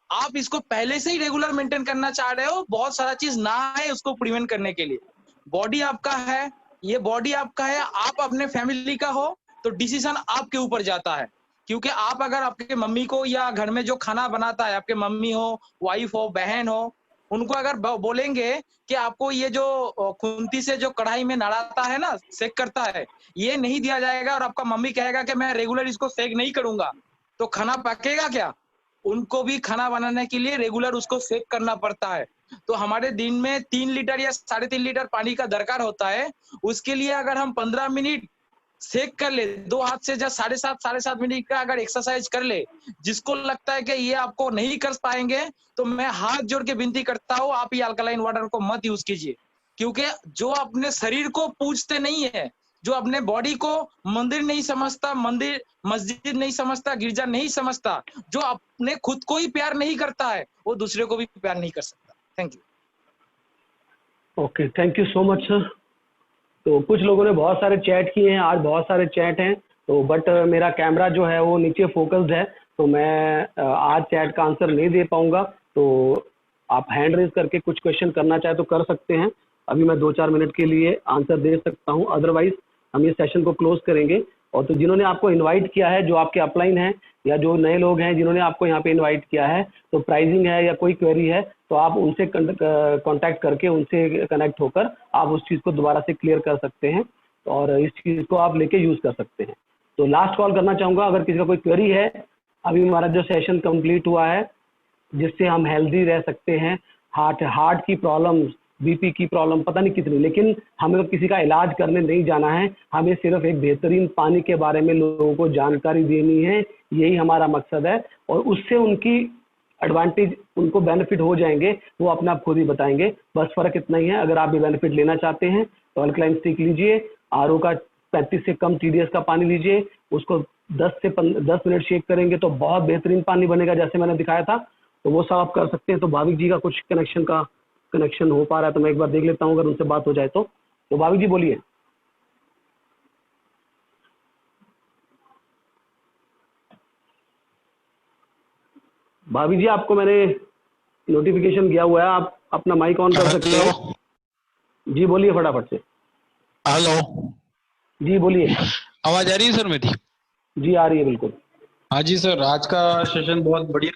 आप इसको पहले से ही रेगुलर मेंटेन करना चाह रहे हो। बहुत सारा चीज ना है उसको प्रिवेंट करने के लिए। बॉडी आपका है, ये बॉडी आपका है, आप अपने फैमिली का हो, तो डिसीजन आपके ऊपर जाता है। क्योंकि आप अगर आपके मम्मी को, या घर में जो खाना बनाता है आपके मम्मी हो, वाइफ हो, बहन हो, उनको अगर बोलेंगे कि आपको ये जो खुंती से जो कढ़ाई में नड़ाता है ना, सेक करता है, ये नहीं दिया जाएगा, और आपका मम्मी कहेगा कि मैं रेगुलर इसको सेक नहीं करूंगा, तो खाना पकेगा क्या? उनको भी खाना बनाने के लिए रेगुलर उसको सेक करना पड़ता है। तो हमारे दिन में 3 लीटर या 3.5 लीटर पानी का दरकार होता है। उसके लिए अगर हम 15 मिनट सेक कर ले, 2 हाथ से, जब 7.5 मिनट का अगर एक्सरसाइज कर ले, जिसको लगता है कि ये आपको नहीं कर पाएंगे, तो मैं हाथ जोड़ के विनती करता हूँ, आप ये अल्कलाइन वाटर को मत यूज कीजिए। क्योंकि जो अपने शरीर को पूजते नहीं है, जो अपने बॉडी को मंदिर नहीं समझता, मंदिर मस्जिद नहीं समझता, गिरजा नहीं समझता, जो अपने खुद को ही प्यार नहीं करता है, वो दूसरे को भी प्यार नहीं कर सकता। Thank you. Okay, thank you so much sir. तो कुछ लोगों ने बहुत सारे चैट किए हैं, आज बहुत सारे चैट हैं, तो बट मेरा कैमरा जो है वो नीचे फोकस्ड है, तो मैं आज चैट का आंसर नहीं दे पाऊंगा। तो आप हैंड रेज करके कुछ क्वेश्चन करना चाहे तो कर सकते हैं। अभी मैं 2-4 मिनट के लिए आंसर दे सकता हूं, अदरवाइज हम ये सेशन को क्लोज करेंगे। और तो जिन्होंने आपको इनवाइट किया है, जो आपके अपलाइन हैं या जो नए लोग हैं जिन्होंने आपको यहाँ पे इनवाइट किया है, तो प्राइसिंग है या कोई क्वेरी है तो आप उनसे कांटेक्ट करके, उनसे कनेक्ट होकर आप उस चीज़ को दोबारा से क्लियर कर सकते हैं, और इस चीज़ को आप लेके यूज़ कर सकते हैं। तो लास्ट कॉल करना चाहूँगा, अगर किसी का कोई क्वेरी है। अभी हमारा जो सेशन कंप्लीट हुआ है, जिससे हम हेल्दी रह सकते हैं, हार्ट की प्रॉब्लम, बीपी की प्रॉब्लम पता नहीं कितनी, लेकिन हमें किसी का इलाज करने नहीं जाना है, हमें सिर्फ एक बेहतरीन पानी के बारे में लोगों को जानकारी देनी है, यही हमारा मकसद है। और उससे उनकी एडवांटेज, उनको बेनिफिट हो जाएंगे, वो अपने आप खुद ही बताएंगे। बस फ़र्क इतना ही है। अगर आप भी बेनिफिट लेना चाहते हैं तो अल्कलाइन स्टिक लीजिए, आरओ का 35 से कम TDS का पानी लीजिए, उसको 10 मिनट शेक करेंगे तो बहुत बेहतरीन पानी बनेगा, जैसे मैंने दिखाया था। तो वो सब आप कर सकते हैं। तो भाविक जी का कुछ कनेक्शन हो पा रहा है, तो मैं एक बार देख लेता हूँ, अगर उनसे बात हो जाए तो भाविक जी बोलिए। भाविक जी, आपको मैंने नोटिफिकेशन किया हुआ है, आप अपना माइक ऑन कर सकते हैं। जी बोलिए फटाफट से। हेलो जी बोलिए। आवाज आ रही है सर मेरी? जी आ रही है बिल्कुल। हाँ जी सर, आज का सेशन बहुत बढ़िया,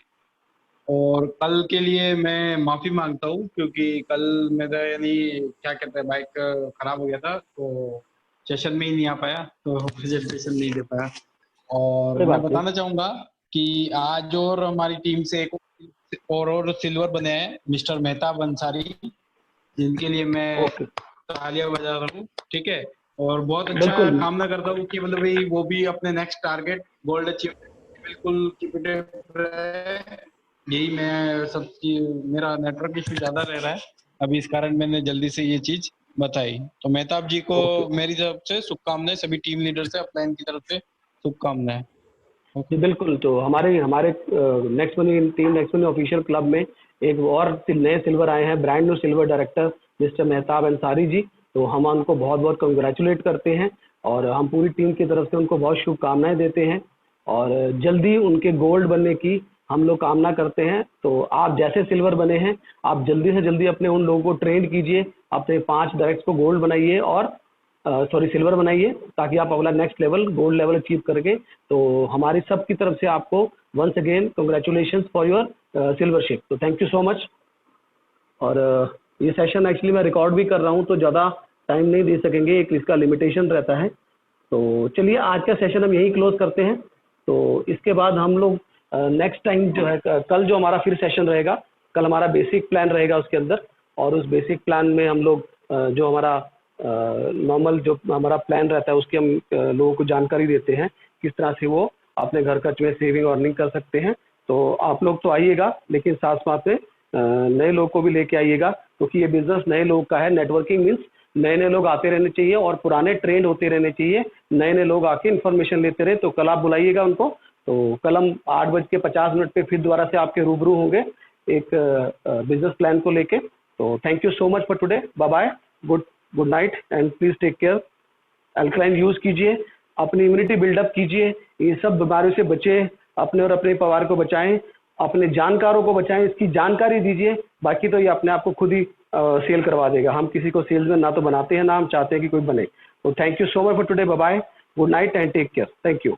और कल के लिए मैं माफी मांगता हूँ क्योंकि कल मेरा यानी क्या कहते हैं, बाइक खराब हो गया था, तो सेशन में ही नहीं आ पाया, तो प्रेजेंटेशन नहीं दे पाया। और मैं बताना चाहूंगा कि आज और हमारी टीम से एक और सिल्वर बने हैं, मिस्टर मेहताब अंसारी, जिनके लिए मैं तालियां बजा रहा हूँ। ठीक है, और बहुत अच्छा कामना करता हूँ कि मतलब भाई वो भी अपने नेक्स्ट टारगेट गोल्ड अचीव बिल्कुल कीप इट अप। यही मैं सब मेरा नेटवर्क इशू ज्यादा रह रहा है अभी, इस कारण मैंने जल्दी से ये चीज बताई। तो मेहताब जी को मेरी तरफ से शुभकामनाएं, सभी टीम लीडर से, अपलाइन की तरफ से शुभकामनाएं। जी बिल्कुल। तो हमारे नेक्स्ट मनी ऑफिशियल क्लब में एक और नए सिल्वर आए हैं, brand new silver director mister Mehtab Ansari ji. तो हम उनको बहुत बहुत कंग्रेचुलेट करते हैं, और हम पूरी टीम की तरफ से उनको बहुत शुभकामनाएं देते हैं, और जल्दी उनके गोल्ड बनने की हम लोग कामना करते हैं। तो आप जैसे सिल्वर बने हैं, आप जल्दी से जल्दी अपने उन लोगों को ट्रेन कीजिए, अपने 5 डायरेक्ट्स को गोल्ड बनाइए, और सिल्वर बनाइए, ताकि आप अगला next level gold level achieve करके। तो हमारी सब की तरफ से आपको once again congratulations for your silvership. तो थैंक यू सो मच। और ये सेशन एक्चुअली मैं रिकॉर्ड भी कर रहा हूँ, तो ज़्यादा टाइम नहीं दे सकेंगे, एक इसका लिमिटेशन रहता है। तो चलिए आज का सेशन हम यही क्लोज करते हैं। तो इसके बाद हम लोग नेक्स्ट टाइम जो है, कल जो हमारा फिर सेशन रहेगा, कल हमारा बेसिक प्लान रहेगा उसके अंदर, और उस बेसिक प्लान में हम लोग जो हमारा नॉर्मल जो हमारा प्लान रहता है उसकी हम लोगों को जानकारी देते हैं किस तरह से वो अपने घर खर्च में सेविंग अर्निंग कर सकते हैं। तो आप लोग तो आइएगा, लेकिन साथ साथ में नए लोग को भी लेके आइएगा, क्योंकि ये बिजनेस नए लोग का है। नेटवर्किंग मीन्स नए नए लोग आते रहने चाहिए और पुराने ट्रेंड होते रहने चाहिए, नए नए लोग आके इन्फॉर्मेशन लेते रहे। तो कल आप बुलाइएगा उनको, तो कल हम 8:50 पे फिर दोबारा से आपके रूबरू होंगे एक बिजनेस प्लान को लेके। तो thank you so much for today, bye bye, good night and please take care. Alkaline use कीजिए, अपनी इम्यूनिटी बिल्डअप कीजिए, ये सब बीमारियों से बचे, अपने और अपने परिवार को बचाएं, अपने जानकारों को बचाएं, इसकी जानकारी दीजिए। बाकी तो ये अपने आप को खुद ही सेल करवा देगा। हम किसी को सेल्समैन ना तो बनाते हैं, ना हम चाहते हैं कि कोई बने। तो thank you so much for today, bye bye, good night and take care, thank you.